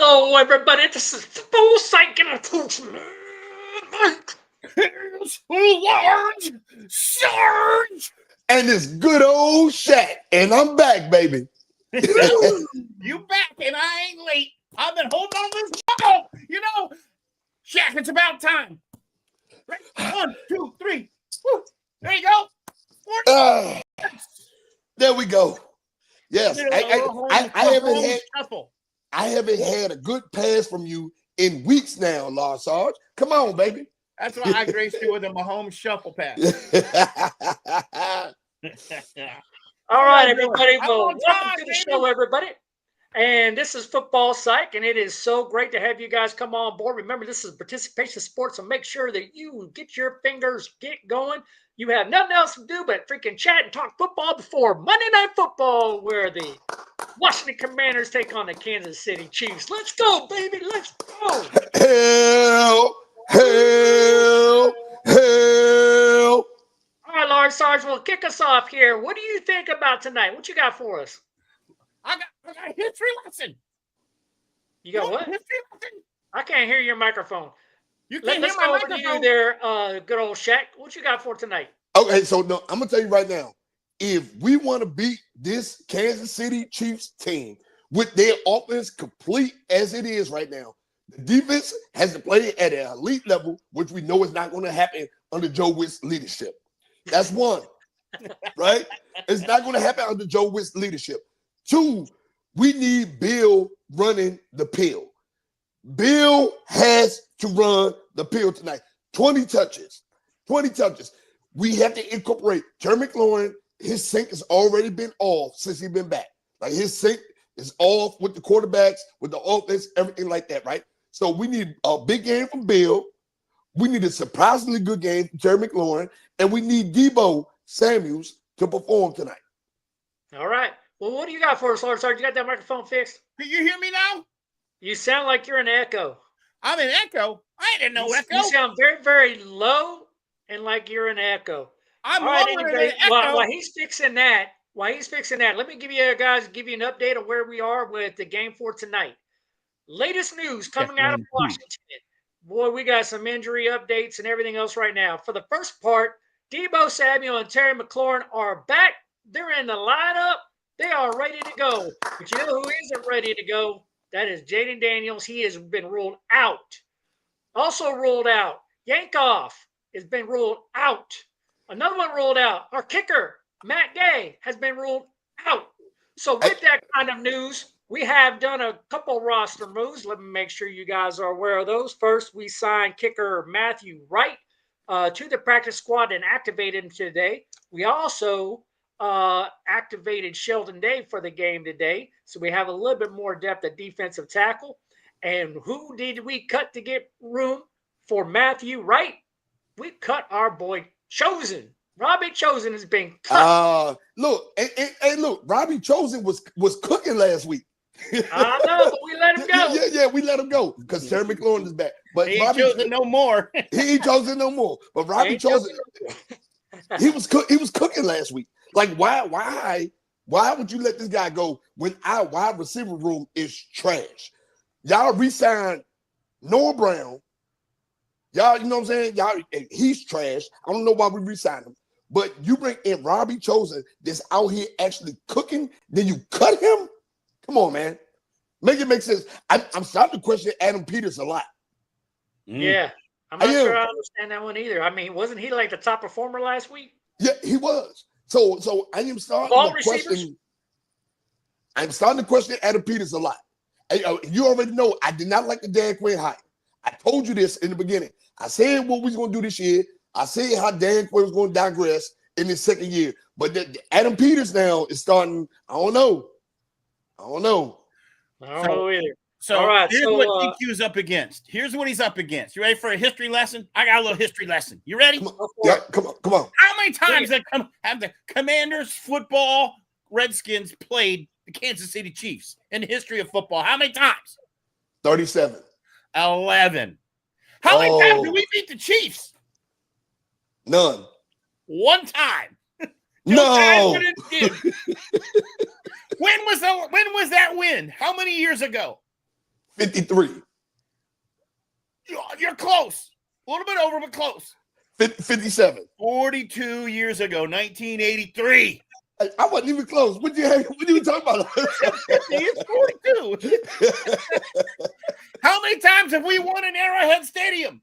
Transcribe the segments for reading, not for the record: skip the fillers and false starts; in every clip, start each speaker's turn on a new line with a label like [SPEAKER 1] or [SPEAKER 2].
[SPEAKER 1] Hello, everybody. This is Football Psyche.
[SPEAKER 2] Large Sarge.
[SPEAKER 3] And it's good old Shaq. And I'm back, baby.
[SPEAKER 2] You back and I ain't late. I've been holding on this ball. Shaq, it's about time. Right? 1, 2, 3. Woo. There you go.
[SPEAKER 3] There we go. Yes, I haven't had a good pass from you in weeks now, Lord Sarge. Come on, baby.
[SPEAKER 2] That's why I graced you with a Mahomes shuffle pass.
[SPEAKER 1] All right, everybody. Well, welcome to the show, everybody. And this is Football Psych, and it is so great to have you guys come on board. Remember, this is participation sport, so make sure that you get your fingers going. You have nothing else to do but freaking chat and talk football before Monday Night Football, where the Washington Commanders take on the Kansas City Chiefs. Let's go, baby. Let's go.
[SPEAKER 3] Hell.
[SPEAKER 1] All right, Lord Sarge, well, kick us off here. What do you think about tonight? What you got for us?
[SPEAKER 2] I got a history lesson.
[SPEAKER 1] You got what?
[SPEAKER 2] History lesson.
[SPEAKER 1] I can't hear your microphone.
[SPEAKER 2] You can't hear
[SPEAKER 1] Let's
[SPEAKER 2] my
[SPEAKER 1] go over
[SPEAKER 2] microphone.
[SPEAKER 1] to you there, good old Shaq. What you got for tonight?
[SPEAKER 3] Okay, so no, I'm gonna tell you right now. If we want to beat this Kansas City Chiefs team with their offense complete as it is right now, the defense has to play at an elite level, which we know is not going to happen under Joe Witt's leadership. That's one, right? It's not going to happen under Joe Witt's leadership. Two, we need Bill running the pill. Bill has to run the pill tonight. 20 touches. We have to incorporate Terry McLaurin. His sync has already been off since he's been back. Like his sync is off with the quarterbacks, with the offense, everything like that, right? So we need a big game from Bill. We need a surprisingly good game from Terry McLaurin, and we need Deebo Samuels to perform tonight.
[SPEAKER 1] All right. Well, what do you got for us, Lord Sarge? You got that microphone fixed?
[SPEAKER 2] Can you hear me now?
[SPEAKER 1] You sound like you're in echo.
[SPEAKER 2] I'm in echo. I didn't know echo.
[SPEAKER 1] You sound very, very low and like you're in echo.
[SPEAKER 2] I'm
[SPEAKER 1] all right,
[SPEAKER 2] lower than echo.
[SPEAKER 1] While he's fixing that, let me give you an update on where we are with the game for tonight. Latest news coming out of Washington. Boy, we got some injury updates and everything else right now. For the first part, Deebo Samuel and Terry McLaurin are back. They're in the lineup. They are ready to go. But you know who isn't ready to go? That is Jaden Daniels. He has been ruled out. Also ruled out, Yankoff has been ruled out. Another one ruled out. Our kicker, Matt Gay, has been ruled out. So with that kind of news, we have done a couple roster moves. Let me make sure you guys are aware of those. First, we signed kicker Matthew Wright to the practice squad and activated him today. We also activated Sheldon Day for the game today. So we have a little bit more depth at defensive tackle. And who did we cut to get room for Matthew Wright? We cut our boy Chosen. Robbie Chosen has been cut.
[SPEAKER 3] Look, Robbie Chosen was cooking last week.
[SPEAKER 1] I know, but we let him go.
[SPEAKER 3] Yeah, we let him go because Terry McLaurin is back. But
[SPEAKER 2] he ain't chosen no more.
[SPEAKER 3] He ain't chosen no more. But Robbie Chosen, he was cooking last week. Like, why would you let this guy go when our wide receiver room is trash? Y'all re-signed Noah Brown. Y'all, you know what I'm saying? He's trash. I don't know why we re-signed him. But you bring in Robbie Chosen that's out here actually cooking, then you cut him? Come on, man. Make it make sense. I'm starting to question Adam Peters a lot.
[SPEAKER 1] Yeah. I'm not sure I understand that one either. I mean, wasn't he like the top performer last week?
[SPEAKER 3] Yeah, he was. So I am starting to question. I'm starting to question Adam Peters a lot. You already know I did not like the Dan Quinn hire. I told you this in the beginning. I said what we was going to do this year. I said how Dan Quinn was going to digress in his second year. But Adam Peters now is starting, I don't know
[SPEAKER 1] either.
[SPEAKER 2] So all right, here's what DQ's up against. Here's what he's up against. You ready for a history lesson? I got a little history lesson. You ready?
[SPEAKER 3] Come on.
[SPEAKER 2] How many times have the Commanders, football, Redskins played the Kansas City Chiefs in the history of football? How many times?
[SPEAKER 3] 37.
[SPEAKER 2] 11. How many times did we beat the Chiefs?
[SPEAKER 3] None.
[SPEAKER 2] One time.
[SPEAKER 3] No.
[SPEAKER 2] When was that win? How many years ago?
[SPEAKER 3] 53.
[SPEAKER 2] You're close. A little bit over, but close.
[SPEAKER 3] 57.
[SPEAKER 2] 42 years ago, 1983.
[SPEAKER 3] I wasn't even close. What you talking about?
[SPEAKER 2] It's 42. How many times have we won in Arrowhead Stadium?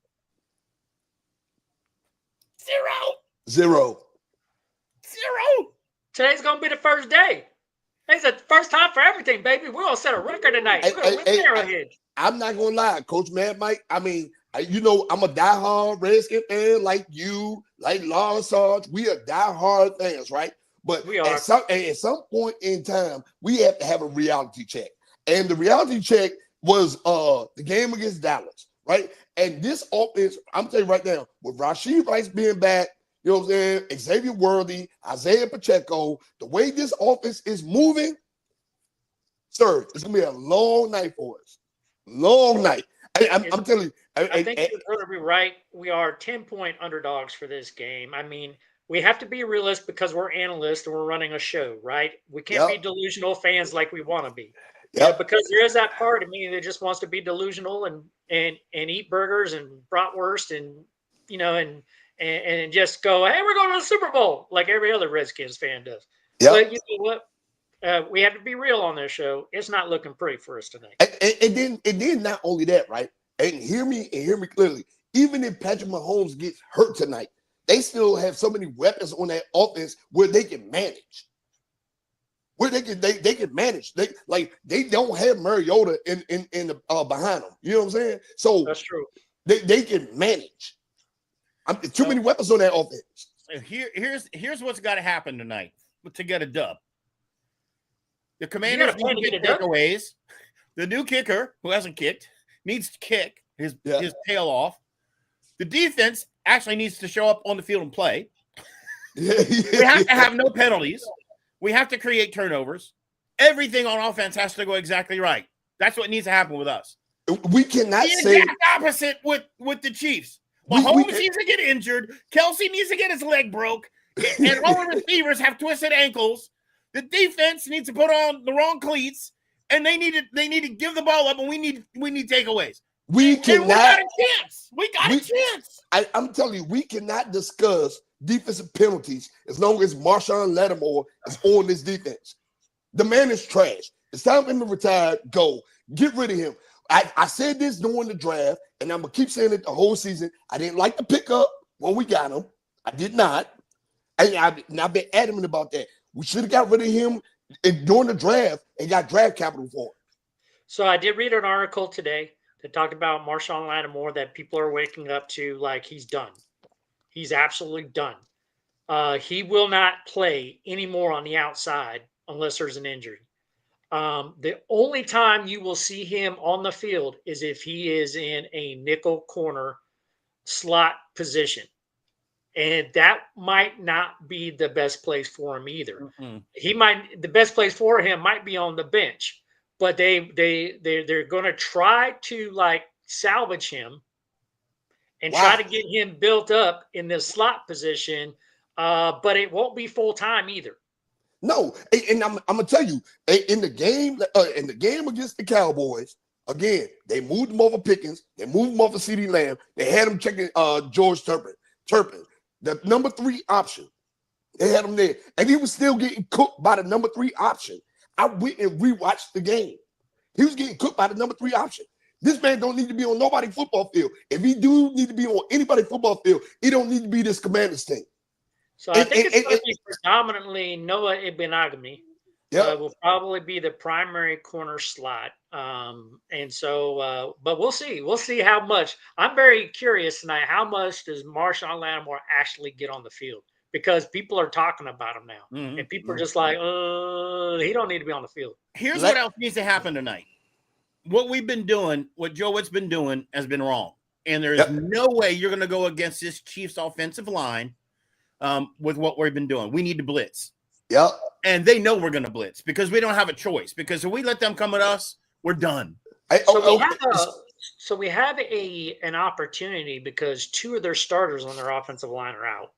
[SPEAKER 2] 0.
[SPEAKER 3] 0.
[SPEAKER 1] Today's gonna be the first day. It's the first time for everything, baby. We're gonna set a record tonight. We're gonna win Arrowhead.
[SPEAKER 3] I'm not gonna lie, Coach Mad Mike. I mean, you know, I'm a diehard Redskin fan like you, like Lawrence Sarge. We are diehard fans, right? But
[SPEAKER 1] we are.
[SPEAKER 3] At some point in time, we have to have a reality check. And the reality check was the game against Dallas, right? And this offense, I'm telling you right now, with Rashid Rice being back, you know what I'm saying, Xavier Worthy, Isaiah Pacheco, the way this offense is moving, sir, it's going to be a long night for us. Long night. I'm telling you.
[SPEAKER 1] I think you're going to be right. We are 10-point underdogs for this game. I mean, we have to be realistic because we're analysts and we're running a show, right? We can't be delusional fans like we want to be. Yeah, because there is that part of me that just wants to be delusional and eat burgers and bratwurst and, you know, and just go, hey, we're going to the Super Bowl like every other Redskins fan does. Yep. But you know what? We have to be real on this show. It's not looking pretty for us tonight.
[SPEAKER 3] And then not only that, right? And hear me clearly. Even if Patrick Mahomes gets hurt tonight, they still have so many weapons on that offense where they can manage. Where they can manage. They don't have Mariota in the behind them. You know what I'm saying? So
[SPEAKER 1] that's true.
[SPEAKER 3] They can manage. Too many weapons on that offense.
[SPEAKER 2] Here's what's got to happen tonight to get a dub. The Commanders need to get takeaways. The new kicker, who hasn't kicked, needs to kick his tail off. The defense actually needs to show up on the field and play. We have to have no penalties. We have to create turnovers. Everything on offense has to go exactly right. That's what needs to happen with us.
[SPEAKER 3] We cannot
[SPEAKER 2] the
[SPEAKER 3] say
[SPEAKER 2] exact opposite with the Chiefs. Mahomes needs to get injured. Kelsey needs to get his leg broke. And all the receivers have twisted ankles. The defense needs to put on the wrong cleats. And they need to give the ball up, and we need takeaways.
[SPEAKER 3] We got
[SPEAKER 2] a chance. We got a chance.
[SPEAKER 3] I'm telling you, we cannot discuss defensive penalties as long as Marshawn Lattimore is on this defense. The man is trash. It's time for him to retire. Go. Get rid of him. I said this during the draft, and I'm going to keep saying it the whole season. I didn't like the pickup when we got him. I did not. I've been adamant about that. We should have got rid of him during the draft and got draft capital for him. So
[SPEAKER 1] I did read an article today that talked about Marshawn Lattimore that people are waking up to like he's done. He's absolutely done. He will not play anymore on the outside unless there's an injury. The only time you will see him on the field is if he is in a nickel corner slot position. And that might not be the best place for him either. Mm-hmm. The best place for him might be on the bench, but they're going to try to like salvage him and try to get him built up in this slot position. But it won't be full time either.
[SPEAKER 3] No, and I'm gonna tell you, in the game against the Cowboys, again, they moved him over Pickens, they moved him over CeeDee Lamb, they had him checking George Turpin, the number 3 option. They had him there, and he was still getting cooked by the number 3 option. I went and rewatched the game. He was getting cooked by the number 3 option. This man don't need to be on nobody's football field. If he do need to be on anybody's football field, he don't need to be this Commanders team.
[SPEAKER 1] So I think it's going to be predominantly Noah Ibenagami. Will probably be the primary corner slot. And so, but we'll see. We'll see how much. I'm very curious tonight. How much does Marshawn Lattimore actually get on the field? Because people are talking about him now. Mm-hmm. And people are just like, he don't need to be on the field.
[SPEAKER 2] Here's what else needs to happen tonight. What we've been doing, what Joe Witt's been doing has been wrong. And there's no way you're going to go against this Chiefs offensive line with what we've been doing. We need to blitz.
[SPEAKER 3] Yep.
[SPEAKER 2] And they know we're going to blitz because we don't have a choice. Because if we let them come at us, we're done.
[SPEAKER 1] So we have an opportunity because 2 of their starters on their offensive line are out.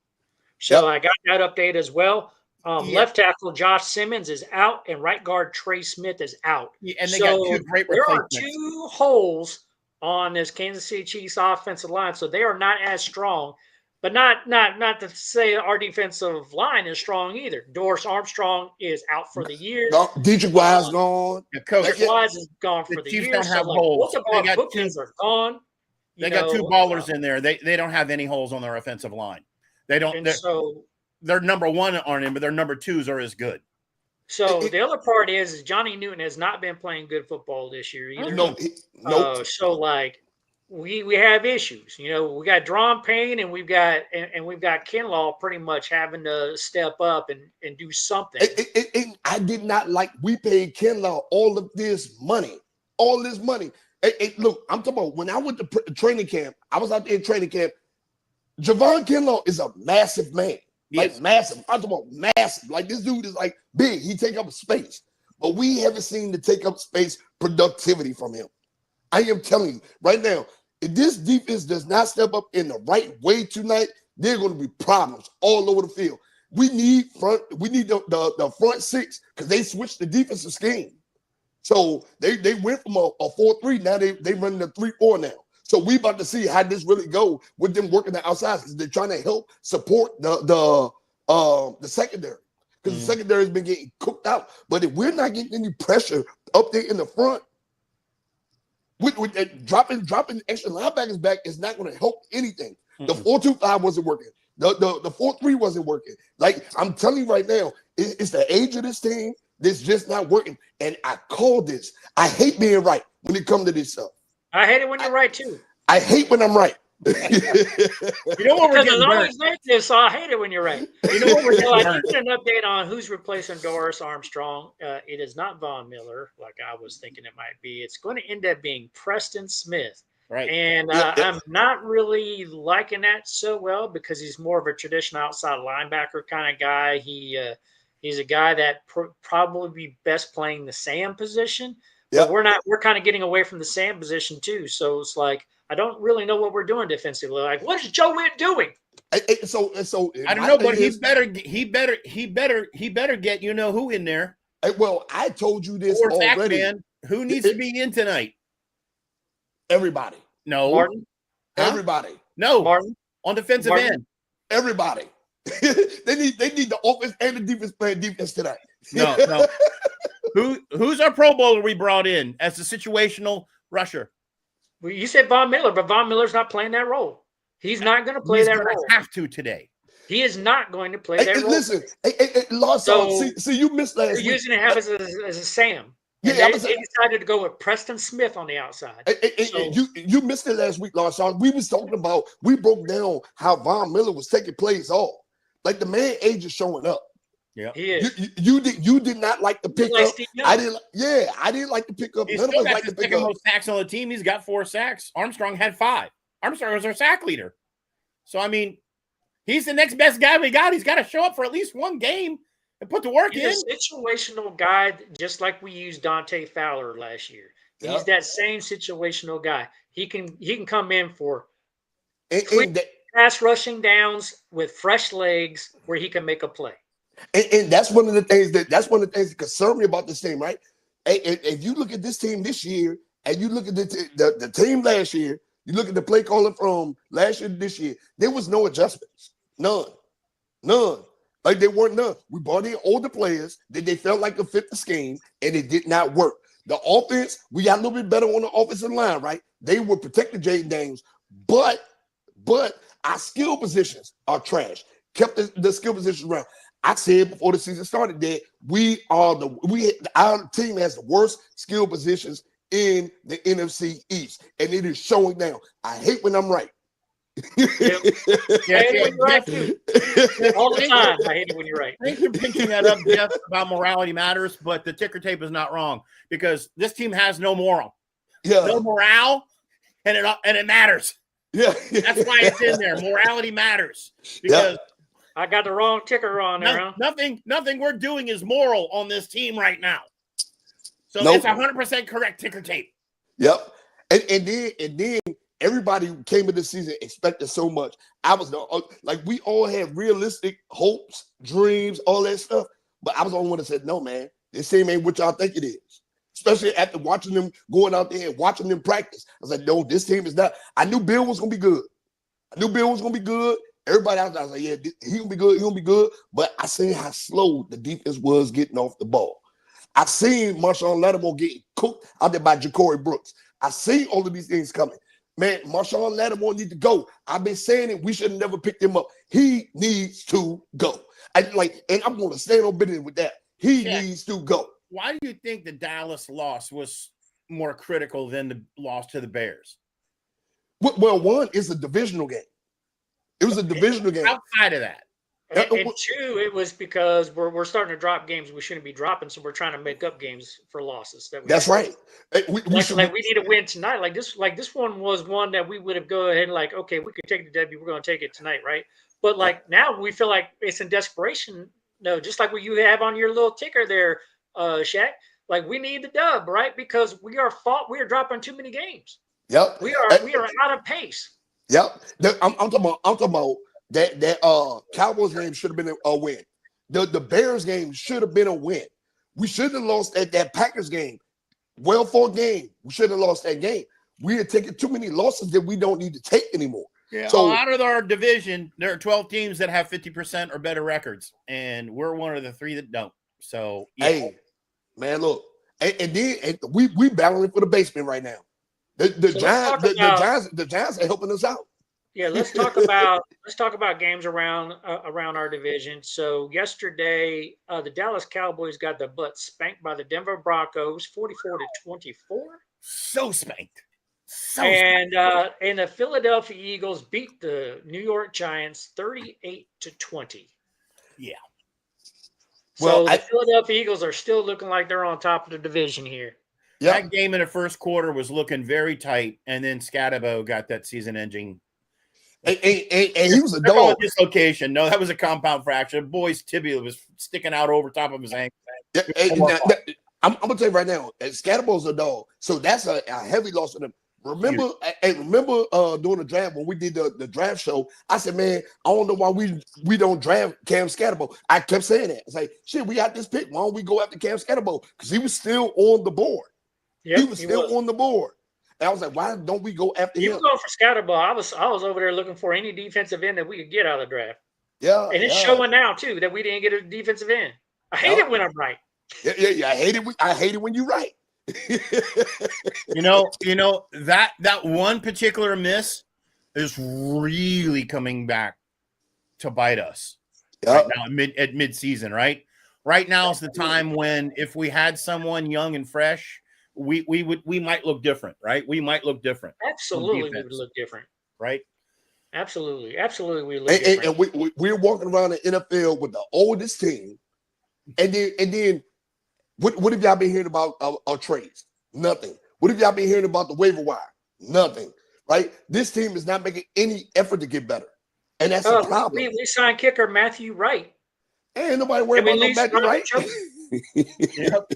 [SPEAKER 1] So I got that update as well. Left tackle Josh Simmons is out, and right guard Trey Smith is out.
[SPEAKER 2] Yeah, and they got two great
[SPEAKER 1] there are
[SPEAKER 2] replacements.
[SPEAKER 1] 2 holes on this Kansas City Chiefs offensive line, so they are not as strong. But not to say our defensive line is strong either. Doris Armstrong is out for the year.
[SPEAKER 3] No, Dietrich Wise gone.
[SPEAKER 1] Dietrich Wise is gone for the
[SPEAKER 2] Chiefs
[SPEAKER 1] year.
[SPEAKER 2] don't have
[SPEAKER 1] so
[SPEAKER 2] holes.
[SPEAKER 1] both of our bookends are gone.
[SPEAKER 2] They got 2 ballers in there. They don't have any holes on their offensive line. They don't. Their number 1 aren't in, but their number 2s are as good.
[SPEAKER 1] So the other part is Johnny Newton has not been playing good football this year either.
[SPEAKER 3] No.
[SPEAKER 1] So like we have issues. You know, we got Dron Payne and we've got Kinlaw pretty much having to step up and do something.
[SPEAKER 3] I did not like we paid Kinlaw all of this money. All this money. Look, I'm talking about when I went to training camp, I was out there in training camp. Javon Kinlaw is a massive man.
[SPEAKER 2] Yes.
[SPEAKER 3] Like massive. I'm talking about massive. Like this dude is like big. He take up space. But we haven't seen the take up space productivity from him. I am telling you right now, if this defense does not step up in the right way tonight, there are going to be problems all over the field. We need the front 6 because they switched the defensive scheme. So they went from a 4-3. Now they run the 3-4 now. So we about to see how this really go with them working the outside because they're trying to help support the secondary because the secondary has been getting cooked out. But if we're not getting any pressure up there in the front, with that dropping extra linebackers back is not going to help anything. The 4-2-5 wasn't working. The 4-3 wasn't working. Like I'm telling you right now, it's the age of this team that's just not working. And I call this. I hate being right when it comes to this stuff.
[SPEAKER 1] I hate it when you're right too.
[SPEAKER 3] I hate when I'm right.
[SPEAKER 2] You know what we're
[SPEAKER 1] Because
[SPEAKER 2] getting
[SPEAKER 1] it's always like this, so I hate it when you're right. You know what we're doing? I did an update on who's replacing Doris Armstrong. It is not Von Miller, like I was thinking it might be. It's going to end up being Preston Smith.
[SPEAKER 2] Right.
[SPEAKER 1] And I'm not really liking that so well because he's more of a traditional outside linebacker kind of guy. He's a guy that probably be best playing the Sam position. But we're kind of getting away from the Sam position too. So it's like I don't really know what we're doing defensively. Like, what is Joe Witt doing?
[SPEAKER 3] So
[SPEAKER 2] I don't know, but he better get you know who in there.
[SPEAKER 3] Well, I told you this already.
[SPEAKER 2] Man. Who needs to be in tonight?
[SPEAKER 3] Everybody.
[SPEAKER 2] No.
[SPEAKER 1] Martin?
[SPEAKER 3] Everybody.
[SPEAKER 2] No.
[SPEAKER 1] Martin?
[SPEAKER 2] On defensive end.
[SPEAKER 3] Everybody. they need the offense and the defense playing defense tonight.
[SPEAKER 2] No. Who's our Pro Bowler we brought in as a situational rusher?
[SPEAKER 1] Well, you said Von Miller, but Von Miller's not playing that role. He's not going to play that role.
[SPEAKER 2] Have to today.
[SPEAKER 1] He is not going to play that role.
[SPEAKER 3] Listen, Lawson, see, you missed last week.
[SPEAKER 1] You're using him as a Sam.
[SPEAKER 3] Yeah,
[SPEAKER 1] they decided to go with Preston Smith on the outside.
[SPEAKER 3] You missed it last week, Lawson. We broke down how Von Miller was taking plays off. Like the man age is showing up.
[SPEAKER 2] Yeah,
[SPEAKER 1] he is.
[SPEAKER 3] You did not like the pickup. I didn't like the pickup.
[SPEAKER 2] None of us like the pickup. Most sacks on the team. He's got 4 sacks. Armstrong had 5. Armstrong was our sack leader. So I mean, he's the next best guy we got. He's got to show up for at least one game and put the work in.
[SPEAKER 1] He's a situational guy, just like we used Dante Fowler last year. He's that same situational guy. He can come in for pass rushing downs with fresh legs where he can make a play.
[SPEAKER 3] And that's one of the things that concern me about this team, right? If you look at this team this year and you look at the team last year, you look at the play calling from last year to this year, there was no adjustments. None. Like there weren't none. We brought in older players that they felt like could fit the scheme, and it did not work. The offense, we got a little bit better on the offensive line, right? They were protecting Jaden Daniels, but our skill positions are trash. Kept the skill positions around. I said before the season started that our team has the worst skill positions in the NFC East, and it is showing now. I hate when I'm right.
[SPEAKER 1] All the time. I hate it when you're right.
[SPEAKER 2] Thanks for picking that up, Jeff, about morality matters, but the ticker tape is not wrong because this team has no moral.
[SPEAKER 3] Yeah.
[SPEAKER 2] No morale, and it matters.
[SPEAKER 3] Yeah.
[SPEAKER 2] That's why it's in there. Morality matters because
[SPEAKER 1] I got the wrong ticker on there. Huh?
[SPEAKER 2] Nothing we're doing is moral on this team right now. So
[SPEAKER 3] Nope.
[SPEAKER 2] It's 100% correct ticker tape.
[SPEAKER 3] Yep. And then everybody came into the season expecting so much. I was like, we all had realistic hopes, dreams, all that stuff. But I was the only one that said, no, man, this team ain't what y'all think it is. Especially after watching them going out there and watching them practice. I was like, no, this team is not. I knew Bill was going to be good. Everybody else, I was like, yeah, he gonna be good. He gonna be good. But I seen how slow the defense was getting off the ball. I seen Marshawn Lattimore getting cooked out there by Ja'Cory Brooks. I seen all of these things coming. Man, Marshawn Lattimore needs to go. I've been saying it. We should have never picked him up. He needs to go. And I'm going to stand on business with that. He needs to go.
[SPEAKER 2] Why do you think the Dallas loss was more critical than the loss to the Bears?
[SPEAKER 3] Well, one is a divisional game. It was a divisional game.
[SPEAKER 2] Outside of that.
[SPEAKER 1] And two, it was because we're starting to drop games we shouldn't be dropping, so we're trying to make up games for losses.
[SPEAKER 3] That's right.
[SPEAKER 1] We need to win tonight. Like this one was one that we would have go ahead and like, okay, we could take the W. We're going to take it tonight, right? But like now we feel like it's in desperation. No, just like what you have on your little ticker there, Shaq. Like we need the dub, right? Because we are dropping too many games.
[SPEAKER 3] Yep.
[SPEAKER 1] We are out of pace.
[SPEAKER 3] Yep. I'm talking about that Cowboys game should have been a win. The Bears game should have been a win. We shouldn't have lost at that Packers game. Well fought game. We shouldn't have lost that game. We had taken too many losses that we don't need to take anymore.
[SPEAKER 2] Yeah. So out of our division, there are 12 teams that have 50% or better records, and we're one of the 3 that don't. So
[SPEAKER 3] hey, man, look, and then we battling for the basement right now. The Giants are helping us out.
[SPEAKER 1] Yeah, let's talk about games around our division. So yesterday, the Dallas Cowboys got their butt spanked by the Denver Broncos, 44-24.
[SPEAKER 2] So spanked.
[SPEAKER 1] And the Philadelphia Eagles beat the New York Giants 38-20.
[SPEAKER 2] Yeah.
[SPEAKER 1] So the Philadelphia Eagles are still looking like they're on top of the division here.
[SPEAKER 2] Yep. That game in the first quarter was looking very tight, and then Scatabo got that season-ending.
[SPEAKER 3] And he was a dog.
[SPEAKER 2] Dislocation. No, that was a compound fracture. The boy's tibia was sticking out over top of his ankle.
[SPEAKER 3] I'm gonna tell you right now, Scatabo's a dog, so that's a heavy loss for them. Remember during the draft when we did the draft show, I said, man, I don't know why we don't draft Cam Scatabo. I kept saying that. It's like, shit, we got this pick. Why don't we go after Cam Scatabo? Because he was still on the board. Yep, he was still on the board. And I was like, why don't we go after him?
[SPEAKER 1] You were going for Scatabo. I was over there looking for any defensive end that we could get out of the draft.
[SPEAKER 3] Yeah.
[SPEAKER 1] And it's showing now too that we didn't get a defensive end. I hate it when I'm right.
[SPEAKER 3] Yeah. I hate it when you're right.
[SPEAKER 2] you know that one particular miss is really coming back to bite us right now at mid-season. Right now is the time when if we had someone young and fresh, we might look different, right? We might look different.
[SPEAKER 1] Absolutely, we would look different,
[SPEAKER 2] right?
[SPEAKER 1] Absolutely, we look different.
[SPEAKER 3] And we're walking around the NFL with the oldest team, and then. What have y'all been hearing about our trades? Nothing. What have y'all been hearing about the waiver wire? Nothing. Right? This team is not making any effort to get better. And that's the problem.
[SPEAKER 1] We signed kicker Matthew Wright.
[SPEAKER 3] Ain't nobody worried about no Matthew Wright.
[SPEAKER 2] Yep.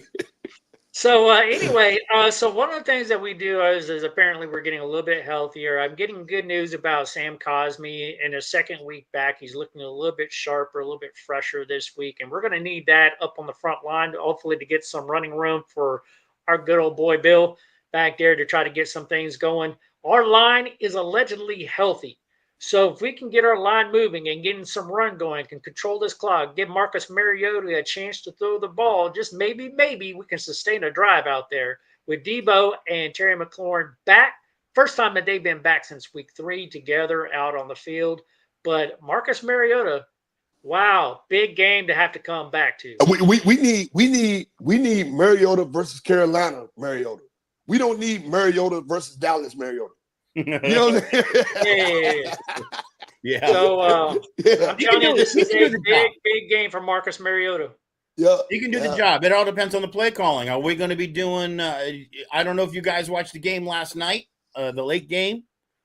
[SPEAKER 1] So anyway, so one of the things that we do is apparently we're getting a little bit healthier. I'm getting good news about Sam Cosmi in his second week back. He's looking a little bit sharper, a little bit fresher this week, and we're going to need that up on the front line, hopefully to get some running room for our good old boy Bill back there to try to get some things going. Our line is allegedly healthy. So if we can get our line moving and getting some run going, can control this clock, give Marcus Mariota a chance to throw the ball, just maybe we can sustain a drive out there with Debo and Terry McLaurin back. First time that they've been back since week 3 together out on the field. But Marcus Mariota, wow, big game to have to come back to.
[SPEAKER 3] We need Mariota versus Carolina Mariota. We don't need Mariota versus Dallas Mariota. You know what I'm saying?
[SPEAKER 1] Yeah. So I'm telling you, this is a big game for Marcus Mariota.
[SPEAKER 3] Yeah,
[SPEAKER 2] he can do the job. It all depends on the play calling. Are we going to be doing? I don't know if you guys watched the game last night, the late game,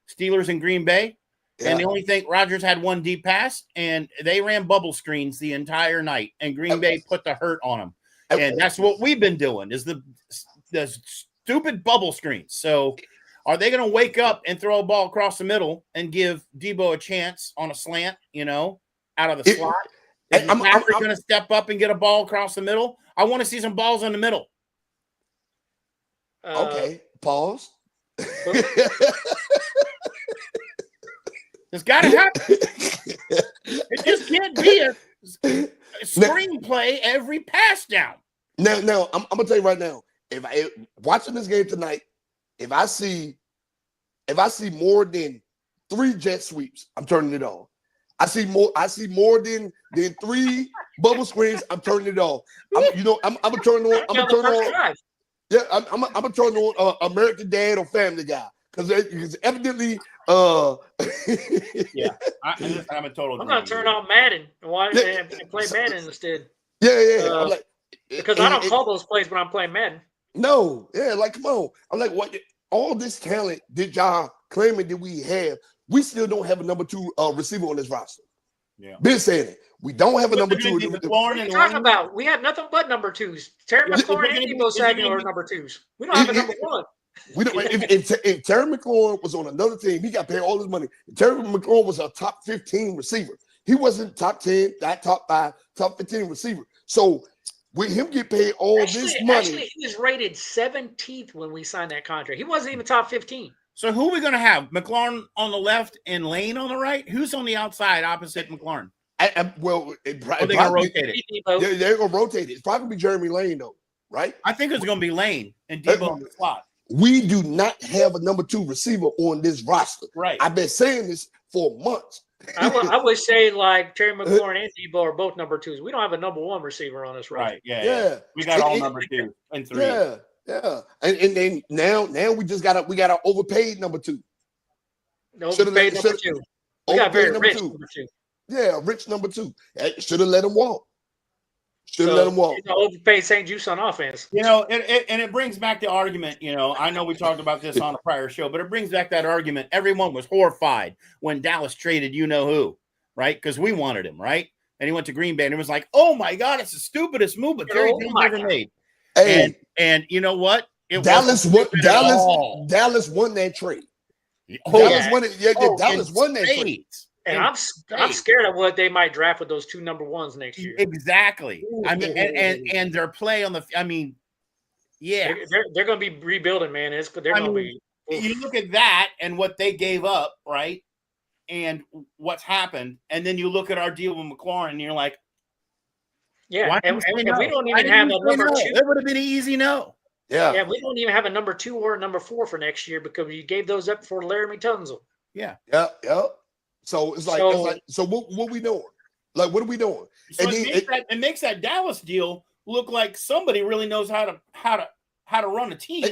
[SPEAKER 2] Steelers in Green Bay, and the only thing Rodgers had one deep pass, and they ran bubble screens the entire night, and Green Bay put the hurt on them, and that's what we've been doing is the stupid bubble screens. So. Are they going to wake up and throw a ball across the middle and give Debo a chance on a slant, out of the slot? Is McCaffrey going to step up and get a ball across the middle? I want to see some balls in the middle.
[SPEAKER 3] Okay, pause.
[SPEAKER 2] It's got to happen. It just can't be a screenplay every pass down.
[SPEAKER 3] Now, I'm gonna tell you right now. Watching this game tonight, if I see more than 3 jet sweeps, I'm turning it off. I see more than 3 bubble screens, I'm turning it off. I'm gonna turn on. Yeah, I'm gonna turn on American Dad or Family Guy because evidently.
[SPEAKER 2] Yeah, I'm a total.
[SPEAKER 1] I'm gonna turn on Madden and play Madden instead.
[SPEAKER 3] Yeah. I'm like,
[SPEAKER 1] because I don't call those plays when I'm playing Madden.
[SPEAKER 3] No, yeah, like come on. I'm like, what? All this talent that y'all claiming that we have, we still don't have a number 2 receiver on this roster.
[SPEAKER 2] Yeah,
[SPEAKER 3] been saying it. We don't have a number 2.
[SPEAKER 1] What are you talking about? We have nothing but number 2s. Terry McLaurin and Debo Samuel are number 2s. We don't have a number 1.
[SPEAKER 3] We don't. If Terry McLaurin was on another team, he got paid all his money. Terry McLaurin was a top 15 receiver. He wasn't top 10, not top 5, top 15 receiver. So with him get paid all this money,
[SPEAKER 1] actually, he was rated 17th when we signed that contract. He wasn't even top 15.
[SPEAKER 2] So who are we going to have? McLaurin on the left and Lane on the right? Who's on the outside opposite McLaurin?
[SPEAKER 3] They're going to rotate it. They're going to rotate it. It's probably going to be Jeremy Lane, though, right?
[SPEAKER 2] I think it's going to be Lane and Debo in the slot.
[SPEAKER 3] We do not have a number 2 receiver on this roster.
[SPEAKER 2] Right.
[SPEAKER 3] I've been saying this for months.
[SPEAKER 1] I would say like Terry McLaurin and Debo are both number 2s. We don't have a number 1 receiver on this roster.
[SPEAKER 2] Right. Yeah. We got all number 2 and 3.
[SPEAKER 3] Yeah. And then now we just got an overpaid number 2.
[SPEAKER 1] Overpaid number 2. We got very rich number 2.
[SPEAKER 3] Yeah, rich number 2. Should have let him walk. Let him walk.
[SPEAKER 1] Overpaid St. Juice on offense.
[SPEAKER 2] It brings back the argument. I know we talked about this on a prior show, but it brings back that argument. Everyone was horrified when Dallas traded who, right? Because we wanted him, right? And he went to Green Bay, and it was like, oh my God, it's the stupidest move but Jerry Jones ever made.
[SPEAKER 3] Hey,
[SPEAKER 2] and you know what?
[SPEAKER 3] Dallas won that trade. Dallas won it. Yeah, Dallas won that trade.
[SPEAKER 1] And I'm scared of what they might draft with those 2 number 1s next year.
[SPEAKER 2] Exactly. I mean, and their play on the. I mean, yeah,
[SPEAKER 1] they're going to be rebuilding, man. They're going to be.
[SPEAKER 2] You look at that and what they gave up, right? And what's happened, and then you look at our deal with McLaurin, and you're like,
[SPEAKER 1] yeah, and we don't even have a number 2.
[SPEAKER 2] It would have been an easy no.
[SPEAKER 1] Yeah, we don't even have a number 2 or a number 4 for next year because you gave those up for Laramie Tunsil.
[SPEAKER 2] Yeah.
[SPEAKER 3] Yep. So it's like, what we doing? Like, what are we doing?
[SPEAKER 2] So it makes that Dallas deal look like somebody really knows how to run a team.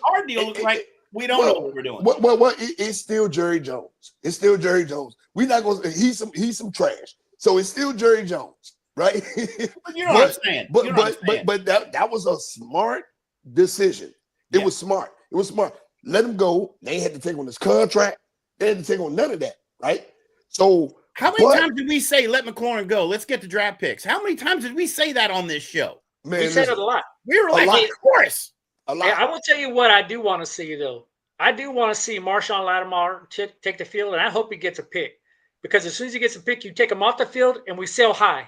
[SPEAKER 2] Our deal looks like we don't know what we're doing.
[SPEAKER 3] Well, it's still Jerry Jones. It's still Jerry Jones. We're not going to. He's some trash. So it's still Jerry Jones, right?
[SPEAKER 2] But you know what I'm saying.
[SPEAKER 3] But that was a smart decision. It was smart. Let him go. They ain't had to take on his contract. They had to take on none of that, right? So
[SPEAKER 2] how many times did we say let McLaurin go? Let's get the draft picks. How many times did we say that on this show?
[SPEAKER 3] Man,
[SPEAKER 1] we said it a lot.
[SPEAKER 2] We were like, of course.
[SPEAKER 3] A lot.
[SPEAKER 1] I will tell you what I do want to see, though. I do want to see Marshawn Lattimore take the field, and I hope he gets a pick. Because as soon as he gets a pick, you take him off the field, and we sell high.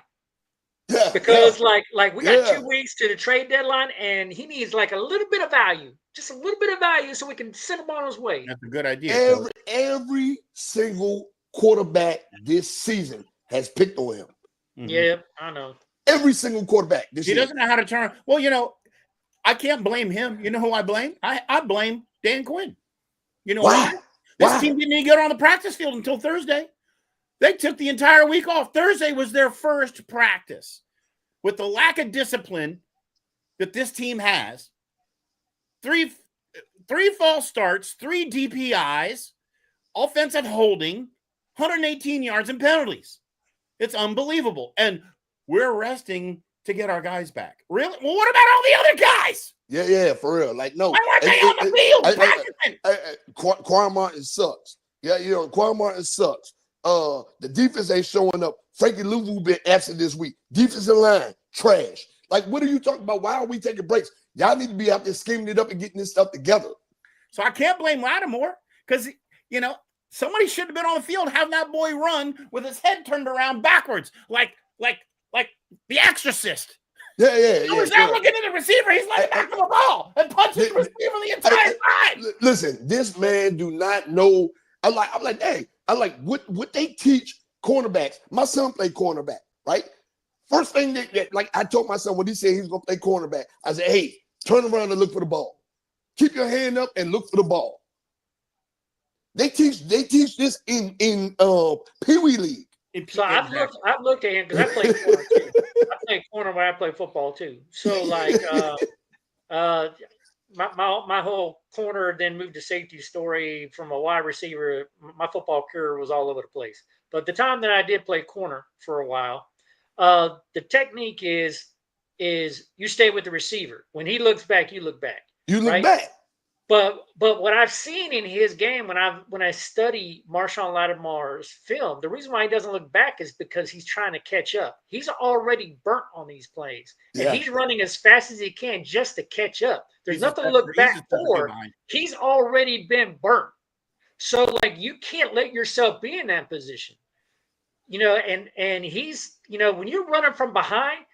[SPEAKER 3] Yeah,
[SPEAKER 1] because like we got 2 weeks to the trade deadline, and he needs like a little bit of value, just a little bit of value, so we can send him on his way.
[SPEAKER 2] That's a good idea.
[SPEAKER 3] Every single quarterback this season has picked on him.
[SPEAKER 1] Mm-hmm. Yeah, I know.
[SPEAKER 3] Every single quarterback this season.
[SPEAKER 2] He doesn't know how to turn. Well, I can't blame him. You know who I blame? I blame Dan Quinn. You know why? This team didn't even get on the practice field until Thursday. They took the entire week off. Thursday was their first practice. With the lack of discipline that this team has, three false starts, 3 DPIs, offensive holding, 118 yards and penalties. It's unbelievable. And we're resting to get our guys back. Really? Well, what about all the other guys?
[SPEAKER 3] Yeah, for real. Like, no.
[SPEAKER 2] Why weren't they on the
[SPEAKER 3] field? Quan Martin sucks. Yeah, Quan Martin sucks. The defense ain't showing up. Frankie Louvu been absent this week. Defensive line, trash. Like, what are you talking about? Why are we taking breaks? Y'all need to be out there scheming it up and getting this stuff together.
[SPEAKER 2] So I can't blame Lattimore because, you know, somebody should have been on the field having that boy run with his head turned around backwards, like The Exorcist.
[SPEAKER 3] Yeah.
[SPEAKER 2] He's not looking at the receiver. He's like back of the ball and punches the receiver the entire time.
[SPEAKER 3] Listen, this man do not know. I'm like, hey, what they teach cornerbacks. My son played cornerback, right? First thing that like I told my son when he said he was gonna play cornerback, I said, hey, turn around and look for the ball. Keep your hand up and look for the ball. They teach this in Pee Wee League.
[SPEAKER 1] So I've looked at him because I played corner too. I played corner when I played football too. So like my whole corner then moved to safety story from a wide receiver. My football career was all over the place. But the time that I did play corner for a while, the technique is you stay with the receiver. When he looks back, you look back.
[SPEAKER 3] You look back.
[SPEAKER 1] But what I've seen in his game when I study Marshawn Lattimore's film, the reason why he doesn't look back is because he's trying to catch up. He's already burnt on these plays, and he's running as fast as he can just to catch up. There's nothing to look back for. He's already been burnt, so like you can't let yourself be in that position, you know. And he's, you know, when you're running from behind,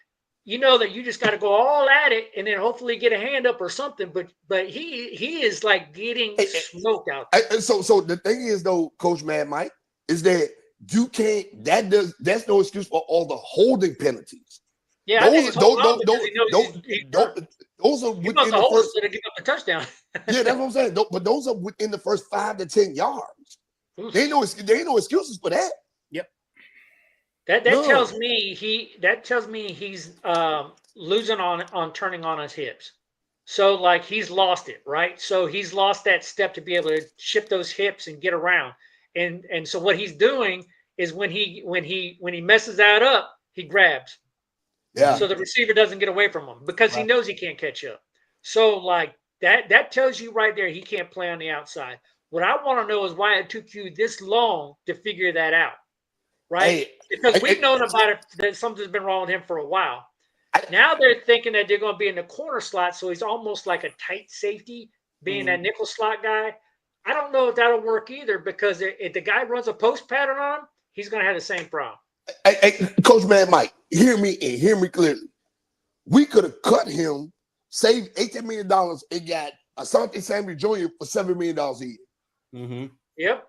[SPEAKER 1] you know that you just got to go all at it and then hopefully get a hand up or something. But he is like getting smoked out there.
[SPEAKER 3] So the thing is though, Coach Mad Mike, is that you can't. That's no excuse for all the holding penalties.
[SPEAKER 1] Yeah,
[SPEAKER 3] those are within the first.
[SPEAKER 1] To give up a touchdown.
[SPEAKER 3] Yeah, that's what I'm saying. But those are within the first 5 to 10 yards. There ain't no excuses for that.
[SPEAKER 1] That tells me he's losing on turning on his hips. So like he's lost it, right? So he's lost that step to be able to shift those hips and get around. And so what he's doing is when he messes that up, he grabs.
[SPEAKER 3] Yeah.
[SPEAKER 1] So the receiver doesn't get away from him because he knows he can't catch up. So like that tells you right there he can't play on the outside. What I want to know is why it took you this long to figure that out. Right? Because we've known about it, that something's been wrong with him for a while. Now they're thinking that they're going to be in the corner slot, so he's almost like a tight safety, being that nickel slot guy. I don't know if that'll work either, because if the guy runs a post pattern on him, he's going to have the same problem.
[SPEAKER 3] Coach Mad Mike, hear me clearly. We could have cut him, saved $18 million, and got Asante Samuel Jr. for $7 million a year.
[SPEAKER 2] Mm-hmm.
[SPEAKER 1] Yep.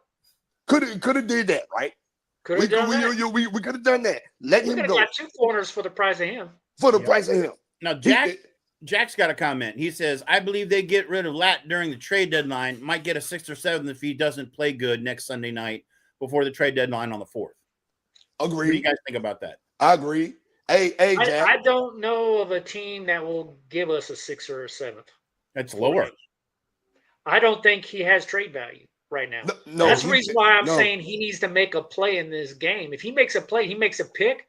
[SPEAKER 3] Could have did that, right? We could have done that. Let him go.
[SPEAKER 1] Got 2 corners for the price of him.
[SPEAKER 3] For the price of him.
[SPEAKER 2] Now, Jack's got a comment. He says, I believe they get rid of Lat during the trade deadline. Might get a 6th or 7th if he doesn't play good next Sunday night before the trade deadline on the 4th.
[SPEAKER 3] Agree.
[SPEAKER 2] What do you guys think about that?
[SPEAKER 3] I agree. Hey, Jack.
[SPEAKER 1] I don't know of a team that will give us a 6th or a 7th.
[SPEAKER 2] That's lower.
[SPEAKER 1] I don't think he has trade value right now.
[SPEAKER 3] No,
[SPEAKER 1] that's the reason why I'm saying he needs to make a play in this game. If he makes a play, he makes a pick,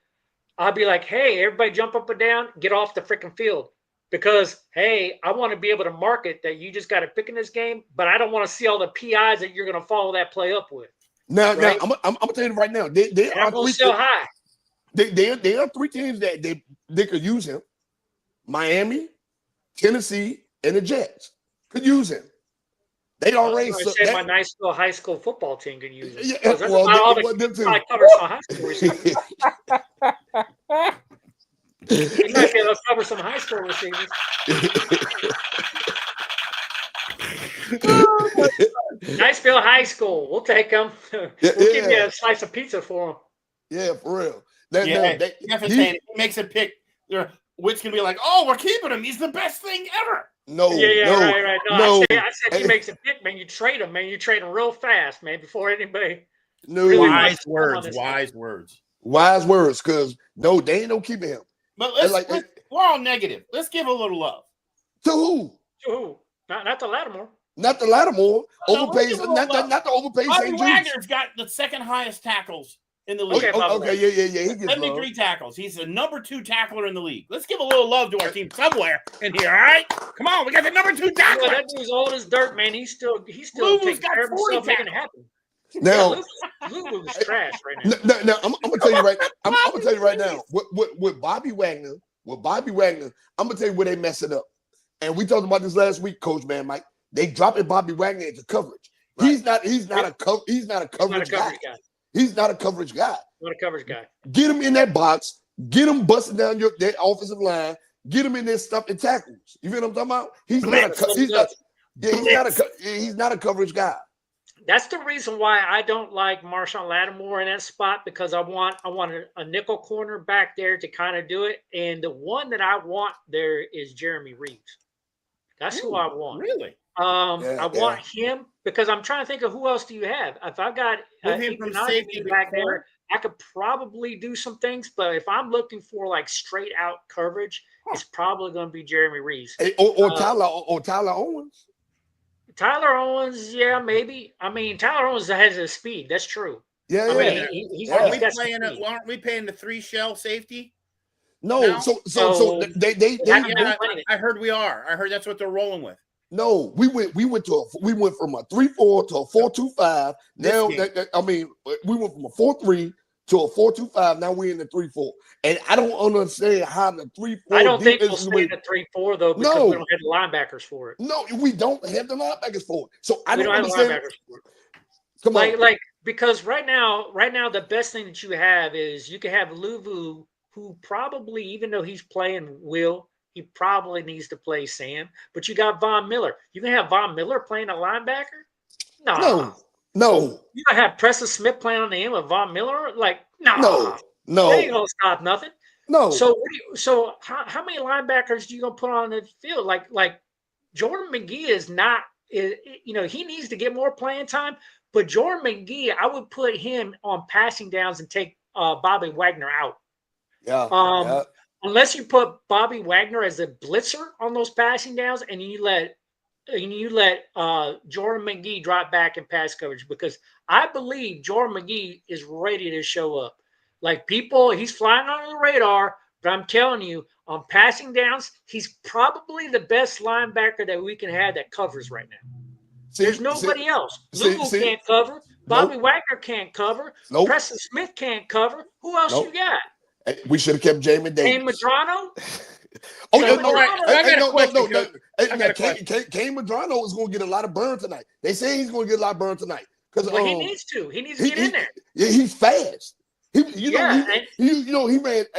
[SPEAKER 1] I'll be like, hey, everybody jump up and down, get off the freaking field. Because, hey, I want to be able to market that you just got a pick in this game, but I don't want to see all the PIs that you're going to follow that play up with.
[SPEAKER 3] Now, I'm going to tell you right now. They are
[SPEAKER 1] going to sell high.
[SPEAKER 3] There are 3 teams that they could use him. Miami, Tennessee, and the Jets could use him. They already
[SPEAKER 1] said my nice little high school football team can use it.
[SPEAKER 3] Yeah, well,
[SPEAKER 1] them too. Cover some high school receivers. You might be able to cover some high school receivers. Niceville High School. We'll take them. We'll give you a slice of pizza for them.
[SPEAKER 3] Yeah, for real.
[SPEAKER 2] He makes a pick. Which can be like, oh, we're keeping him. He's the best thing ever.
[SPEAKER 3] No,
[SPEAKER 1] right.
[SPEAKER 3] No,
[SPEAKER 1] I said he makes a pick, man. You trade him, man. You trade him real fast, man, before anybody.
[SPEAKER 3] No,
[SPEAKER 1] really
[SPEAKER 2] wise words.
[SPEAKER 3] Wise words, because no, they ain't no keeping him.
[SPEAKER 2] But we're all negative. Let's give a little love.
[SPEAKER 3] To who?
[SPEAKER 1] To who? Not to Lattimore.
[SPEAKER 3] Not the Lattimore. Overpaid. Not the overpaid.
[SPEAKER 2] Bobby Wagner's got the 2nd highest tackles in the league.
[SPEAKER 3] Okay, yeah. He gets
[SPEAKER 2] 73 tackles. He's the number 2 tackler in the league. Let's give a little love to our team somewhere in here, all right? Come on, we got the number 2 tackler.
[SPEAKER 1] That dude's old as dirt, man. He's still
[SPEAKER 2] Lulu's
[SPEAKER 1] taking care of himself, making it happen.
[SPEAKER 3] Now,
[SPEAKER 1] Lulu's trash right now.
[SPEAKER 3] Now, I'm gonna tell you right. I'm gonna tell you right now. With Bobby Wagner, I'm gonna tell you where they mess it up. And we talked about this last week, Coach Man Mike. they dropping Bobby Wagner into coverage. Right. He's not a coverage guy. He's not a coverage guy.
[SPEAKER 1] Not a coverage guy.
[SPEAKER 3] Get him in that box. Get him busting down that offensive line. Get him in there stuffing tackles. You feel what I'm talking about? He's not a coverage guy.
[SPEAKER 1] That's the reason why I don't like Marshawn Lattimore in that spot, because I want a nickel corner back there to kind of do it. And the one that I want there is Jeremy Reeves. That's who I want.
[SPEAKER 2] Really?
[SPEAKER 1] I want him, because I'm trying to think of who else do you have. If I've got
[SPEAKER 2] him from safety
[SPEAKER 1] back there, I could probably do some things. But if I'm looking for like straight out coverage, it's probably going to be Jeremy Reeves
[SPEAKER 3] or Tyler Owens.
[SPEAKER 1] Tyler Owens, yeah, maybe. I mean, Tyler Owens has his speed. That's true.
[SPEAKER 3] Yeah,
[SPEAKER 1] I mean,
[SPEAKER 2] aren't we paying the 3-shell safety?
[SPEAKER 3] No, so they
[SPEAKER 2] I heard we are. I heard that's what they're rolling with.
[SPEAKER 3] No, we went from a 3-4 to a 4-2-5. Now we went from a 4-3 to a 4-2-5. Now we're in the 3-4. And I don't understand how the 3-4.
[SPEAKER 1] I don't think we'll stay in the 3-4 though, because we don't have the linebackers for it.
[SPEAKER 3] No, we don't have the linebackers for it. So I don't
[SPEAKER 1] understand.
[SPEAKER 3] Have the linebackers for it. Come on.
[SPEAKER 1] Like because right now the best thing that you have is you can have Luvu, who probably, even though he's playing he probably needs to play Sam, but you got Von Miller. You can have Von Miller playing a linebacker? No. You gonna have Preston Smith playing on the end with Von Miller? Like, no. They ain't gonna stop nothing.
[SPEAKER 3] No.
[SPEAKER 1] So how many linebackers do you gonna put on the field? Like Jordan McGee is not. He needs to get more playing time. But Jordan McGee, I would put him on passing downs and take Bobby Wagner out.
[SPEAKER 3] Yeah.
[SPEAKER 1] Unless you put Bobby Wagner as a blitzer on those passing downs, and you let Jordan McGee drop back in pass coverage, because I believe Jordan McGee is ready to show up. Like, he's flying under the radar, but I'm telling you, on passing downs, he's probably the best linebacker that we can have that covers right now. There's nobody else. Luvu can't cover. Bobby Wagner can't cover. Preston Smith can't cover. Who else you got?
[SPEAKER 3] We should have kept Jamin Davis.
[SPEAKER 1] Kane Madrano?
[SPEAKER 3] Kane Madrano is going to get a lot of burn tonight. They say he's going to get a lot of burn tonight.
[SPEAKER 1] Well, he needs to. He needs to get in there.
[SPEAKER 3] Yeah, he's fast. He ran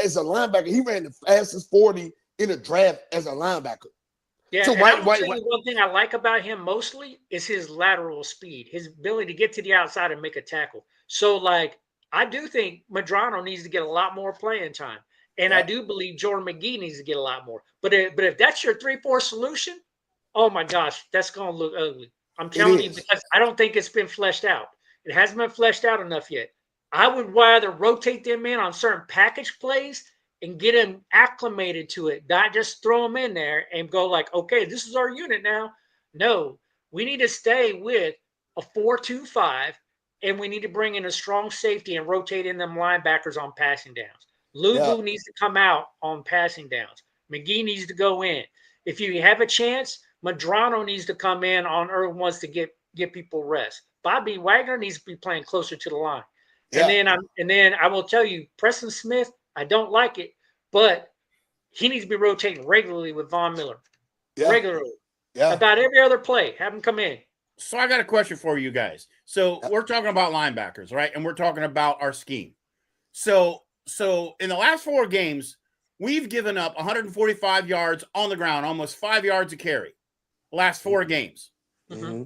[SPEAKER 3] as a linebacker. He ran the fastest 40 in a draft as a linebacker.
[SPEAKER 1] Yeah, so one thing I like about him mostly is his lateral speed, his ability to get to the outside and make a tackle. So, like, I do think Madrano needs to get a lot more playing time. And I do believe Jordan McGee needs to get a lot more. But if that's your 3-4 solution, oh my gosh, that's going to look ugly. I'm telling you, because I don't think it's been fleshed out. It hasn't been fleshed out enough yet. I would rather rotate them in on certain package plays and get them acclimated to it, not just throw them in there and go like, okay, this is our unit now. No, we need to stay with a 4-2-5, and we need to bring in a strong safety and rotate in them linebackers on passing downs. Luvu needs to come out on passing downs. McGee needs to go in. If you have a chance, Madrano needs to come in on early ones to get people rest. Bobby Wagner needs to be playing closer to the line. Yeah. And then I will tell you, Preston Smith, I don't like it, but he needs to be rotating regularly with Von Miller. Yeah. Regularly. Yeah. About every other play. Have him come in.
[SPEAKER 2] So I got a question for you guys. So we're talking about linebackers, right? And we're talking about our scheme. So in the last 4 games, we've given up 145 yards on the ground, almost 5 yards a carry. Last 4 games.
[SPEAKER 1] Mm-hmm.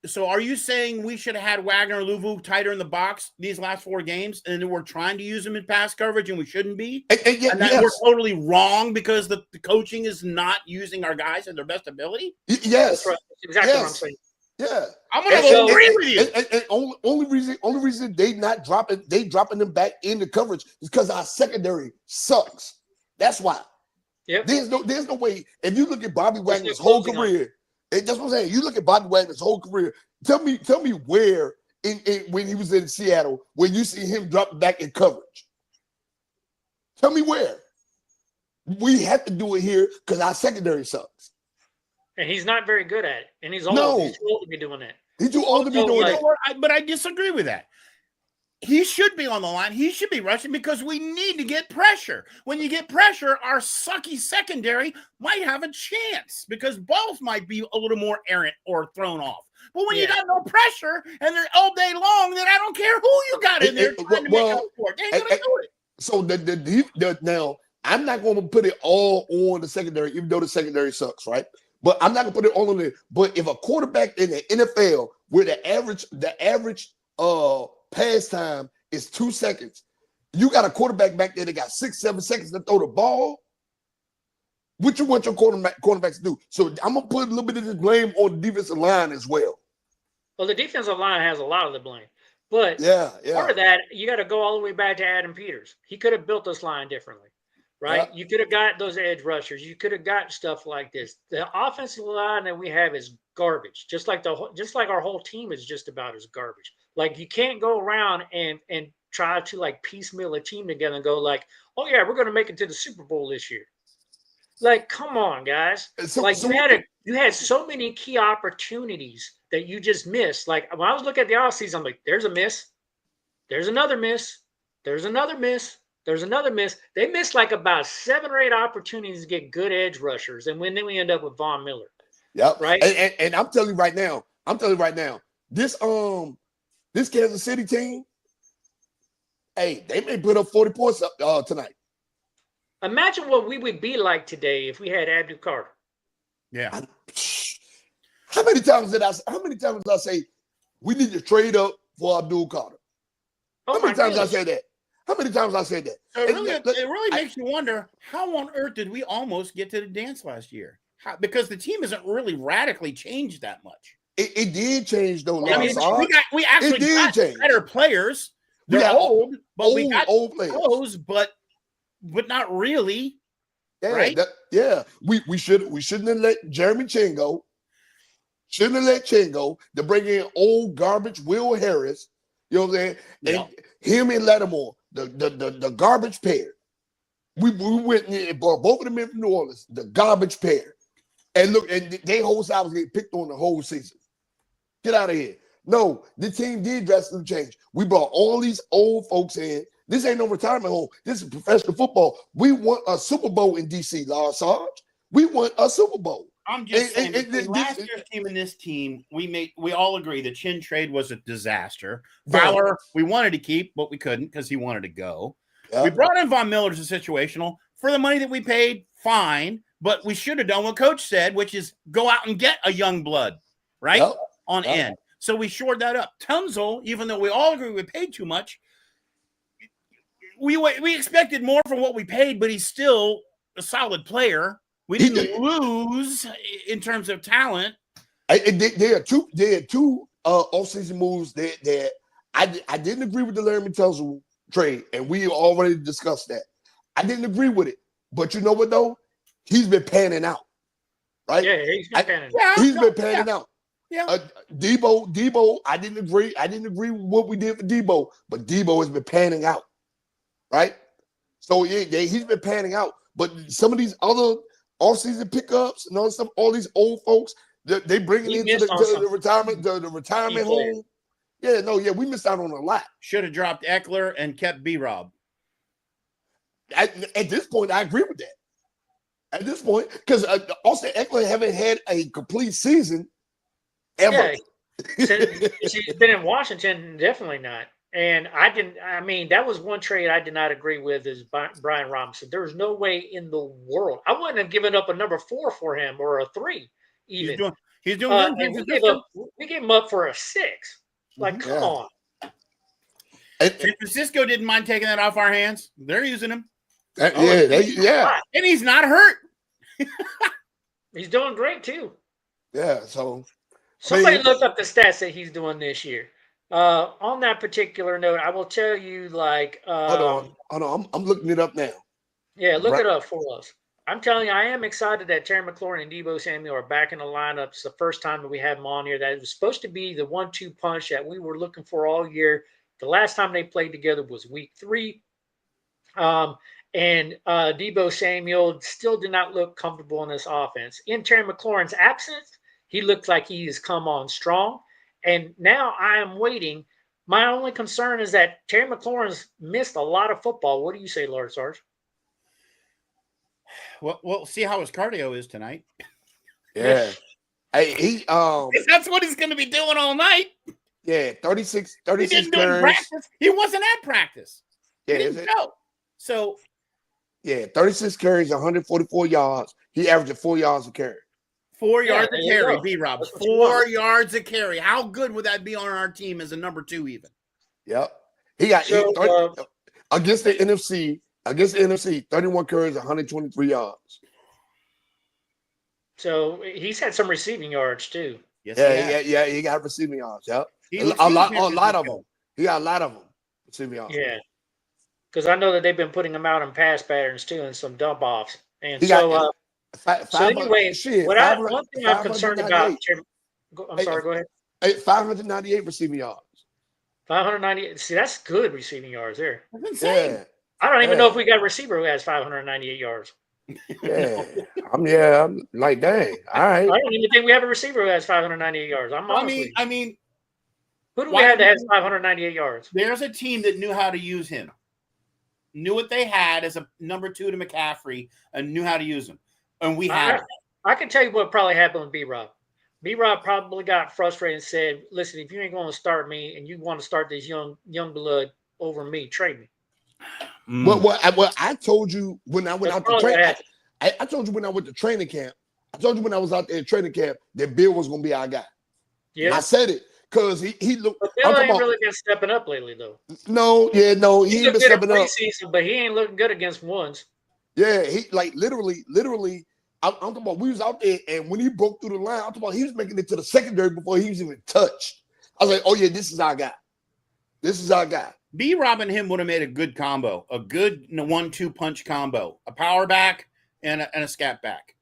[SPEAKER 2] So are you saying we should have had Wagner and Luvu tighter in the box these last 4 games, and we're trying to use them in pass coverage, and we shouldn't be? And that we're totally wrong because the coaching is not using our guys at their best ability?
[SPEAKER 3] Yes.
[SPEAKER 1] That's exactly what I'm saying.
[SPEAKER 3] Yeah,
[SPEAKER 2] I'm gonna agree with you.
[SPEAKER 3] And only reason they dropping them back into coverage is because our secondary sucks. That's why.
[SPEAKER 1] Yep.
[SPEAKER 3] There's no way. If you look at Bobby Wagner's whole career, that's what I'm saying. You look at Bobby Wagner's whole career. Tell me where when he was in Seattle, when you see him drop back in coverage. Tell me where. We have to do it here because our secondary sucks.
[SPEAKER 1] And he's not very good at it. And he's old. He's too old to be doing that.
[SPEAKER 3] He's too old to be doing that.
[SPEAKER 2] But I disagree with that. he should be on the line. He should be rushing because we need to get pressure. When you get pressure, our sucky secondary might have a chance because balls might be a little more errant or thrown off. But when you got no pressure and they're all day long, then I don't care who you got in there trying to make up for it. They ain't gonna do it.
[SPEAKER 3] So now I'm not going to put it all on the secondary, even though the secondary sucks, right? But I'm not going to put it all on there. But if a quarterback in the NFL where the average pass time is 2 seconds, you got a quarterback back there that got 6-7 seconds to throw the ball. What you want your cornerbacks to do? So I'm gonna put a little bit of this blame on the defensive line as well.
[SPEAKER 1] Well, the defensive line has a lot of the blame, but part of that you got to go all the way back to Adam Peters. He could have built this line differently, right? You could have got those edge rushers. You could have got stuff like this. The offensive line that we have is garbage, just like our whole team is just about as garbage. Like you can't go around and try to like piecemeal a team together and go like, oh yeah, we're going to make it to the Super Bowl this year. Like, come on, guys. You had so many key opportunities that you just missed. Like when I was looking at the offseason, I'm like, there's a miss. There's another miss. There's another miss. There's another miss. They missed like about 7 or 8 opportunities to get good edge rushers. And then we end up with Von Miller.
[SPEAKER 3] Yep.
[SPEAKER 1] Right.
[SPEAKER 3] And I'm telling you right now, this Kansas City team, hey, they may put up 40 points up tonight.
[SPEAKER 1] Imagine what we would be like today if we had Abdul Carter.
[SPEAKER 2] Yeah.
[SPEAKER 3] How many times did I say we need to trade up for Abdul Carter? How many times I said that? How many times I said that?
[SPEAKER 2] So it really makes you wonder, how on earth did we almost get to the dance last year? Because the team isn't really radically changed that much.
[SPEAKER 3] It did change though.
[SPEAKER 2] I mean, we actually got better players. They're old, but we got old players. But not really.
[SPEAKER 3] Yeah,
[SPEAKER 2] right?
[SPEAKER 3] We shouldn't have let Jeremy Chin go. Shouldn't have let Chin go to bring in old garbage Will Harris. You know what I'm saying? And him and Lattimore, the garbage pair. We went and brought both of them in from New Orleans, the garbage pair. And look, and they whole side was getting picked on the whole season. Get out of here. No, the team did drastically change. We brought all these old folks in. This ain't no retirement home. This is professional football. We want a Super Bowl in DC, Lars Sarge. We want a Super Bowl.
[SPEAKER 2] I'm just saying, last year's team and this team, we all agree the Chin trade was a disaster. Fowler, we wanted to keep, but we couldn't because he wanted to go. Yep. We brought in Von Miller as a situational. For the money that we paid, fine. But we should have done what Coach said, which is go out and get a young blood, right? Yep. On end. So we shored that up. Tunzel, even though we all agree we paid too much, we expected more from what we paid, but he's still a solid player. We didn't lose in terms of talent.
[SPEAKER 3] There are two off-season moves that I didn't agree with the Larry Tunzel trade, and we already discussed that. I didn't agree with it, but you know what though? He's been panning out, right?
[SPEAKER 1] Yeah, he's been panning.
[SPEAKER 3] He's been panning out.
[SPEAKER 2] Yeah.
[SPEAKER 3] Debo, I didn't agree. I didn't agree with what we did for Debo, but Debo has been panning out, right? So he's been panning out. But some of these other off-season pickups and all stuff, all these old folks, they bring it into the retirement home. We missed out on a lot.
[SPEAKER 2] Should have dropped Eckler and kept B-Rob.
[SPEAKER 3] At this point, I agree with that. At this point, because Austin Eckler haven't had a complete season ever.
[SPEAKER 1] Yeah, she's been in Washington, definitely not. And that was one trade I did not agree with is Brian Robinson. There was no way in the world. I wouldn't have given up a number 4 for him or a 3 even.
[SPEAKER 2] He's doing good.
[SPEAKER 1] We gave him up for a 6. Like, come on.
[SPEAKER 2] San Francisco didn't mind taking that off our hands. They're using him.
[SPEAKER 3] And
[SPEAKER 2] he's not hurt.
[SPEAKER 1] He's doing great too.
[SPEAKER 3] Yeah. So
[SPEAKER 1] somebody look up the stats that he's doing this year. On that particular note, I will tell you,
[SPEAKER 3] hold on. I'm looking it up now.
[SPEAKER 1] Yeah, look it up for us. I'm telling you, I am excited that Terry McLaurin and Deebo Samuel are back in the lineup. It's the first time that we have them on here. That it was supposed to be the 1-2 punch that we were looking for all year. The last time they played together was week 3. And Deebo Samuel still did not look comfortable in this offense. In Terry McLaurin's absence, he looked like he has come on strong. And now I am waiting My only concern is that Terry McLaurin's missed a lot of football. What do you say, Lord Sarge?
[SPEAKER 2] Well, we'll see how his cardio is tonight.
[SPEAKER 3] Yeah. Hey,
[SPEAKER 2] That's what he's going to be doing all night.
[SPEAKER 3] Yeah, 36
[SPEAKER 2] He didn't do it in
[SPEAKER 3] carries.
[SPEAKER 2] practice. He wasn't at practice.
[SPEAKER 3] Yeah,
[SPEAKER 2] He didn't go. So,
[SPEAKER 3] yeah, 36 carries, 144 yards. He averaged 4 yards a carry.
[SPEAKER 2] 4 yards
[SPEAKER 1] there
[SPEAKER 2] a
[SPEAKER 1] you
[SPEAKER 2] carry,
[SPEAKER 1] go.
[SPEAKER 2] B-Rob.
[SPEAKER 1] That's what you
[SPEAKER 2] 4
[SPEAKER 1] want.
[SPEAKER 2] yards a carry. How good would that be on our team as a number 2 even?
[SPEAKER 3] Yep. He got
[SPEAKER 1] So,
[SPEAKER 3] 30 against the NFC, 31 carries, 123 yards.
[SPEAKER 1] So he's had some receiving yards too.
[SPEAKER 2] Yes,
[SPEAKER 3] Yeah, he got receiving yards. Yep.
[SPEAKER 2] He
[SPEAKER 3] A
[SPEAKER 2] looks
[SPEAKER 3] lot
[SPEAKER 2] huge
[SPEAKER 3] of
[SPEAKER 2] this
[SPEAKER 3] them. He got a lot of them receiving yards.
[SPEAKER 1] Yeah. Because I know that they've been putting him out in pass patterns too and some dump offs. And
[SPEAKER 3] He
[SPEAKER 1] so,
[SPEAKER 3] got
[SPEAKER 1] so anyway, one thing I'm concerned about, I'm sorry, go ahead.
[SPEAKER 3] 598 receiving yards.
[SPEAKER 1] 590. See, that's good receiving yards there.
[SPEAKER 2] That's insane.
[SPEAKER 3] Yeah.
[SPEAKER 1] I don't even know if we got a receiver who has 598 yards.
[SPEAKER 3] Yeah. I'm like, dang. All right.
[SPEAKER 1] I don't even think we have a receiver who has 598 yards. I'm honestly.
[SPEAKER 2] I mean,
[SPEAKER 1] who do we have that has 598 yards?
[SPEAKER 2] There's a team that knew how to use him, knew what they had as a number 2 to McCaffrey, and knew how to use him. And we had.
[SPEAKER 1] I can tell you what probably happened with B-Rob. B-Rob probably got frustrated and said, "Listen, if you ain't going to start me and you want to start this young blood over me, trade me."
[SPEAKER 3] Well, I told you when I went out to train. I told you when I went to training camp. I told you when I was out there in training camp that Bill was going to be our guy.
[SPEAKER 1] Yeah,
[SPEAKER 3] I said it because he looked.
[SPEAKER 1] But Bill ain't really been stepping up lately, though.
[SPEAKER 3] No, he ain't been stepping up.
[SPEAKER 1] Preseason, but he ain't looking good against ones.
[SPEAKER 3] Yeah, he like literally. I'm talking about we was out there, and when he broke through the line, I'm talking about he was making it to the secondary before he was even touched. I was like, oh yeah, this is our guy. This is our guy.
[SPEAKER 2] B-Rob and him would have made a good combo, a good 1-2 punch combo, a power back and a scat back.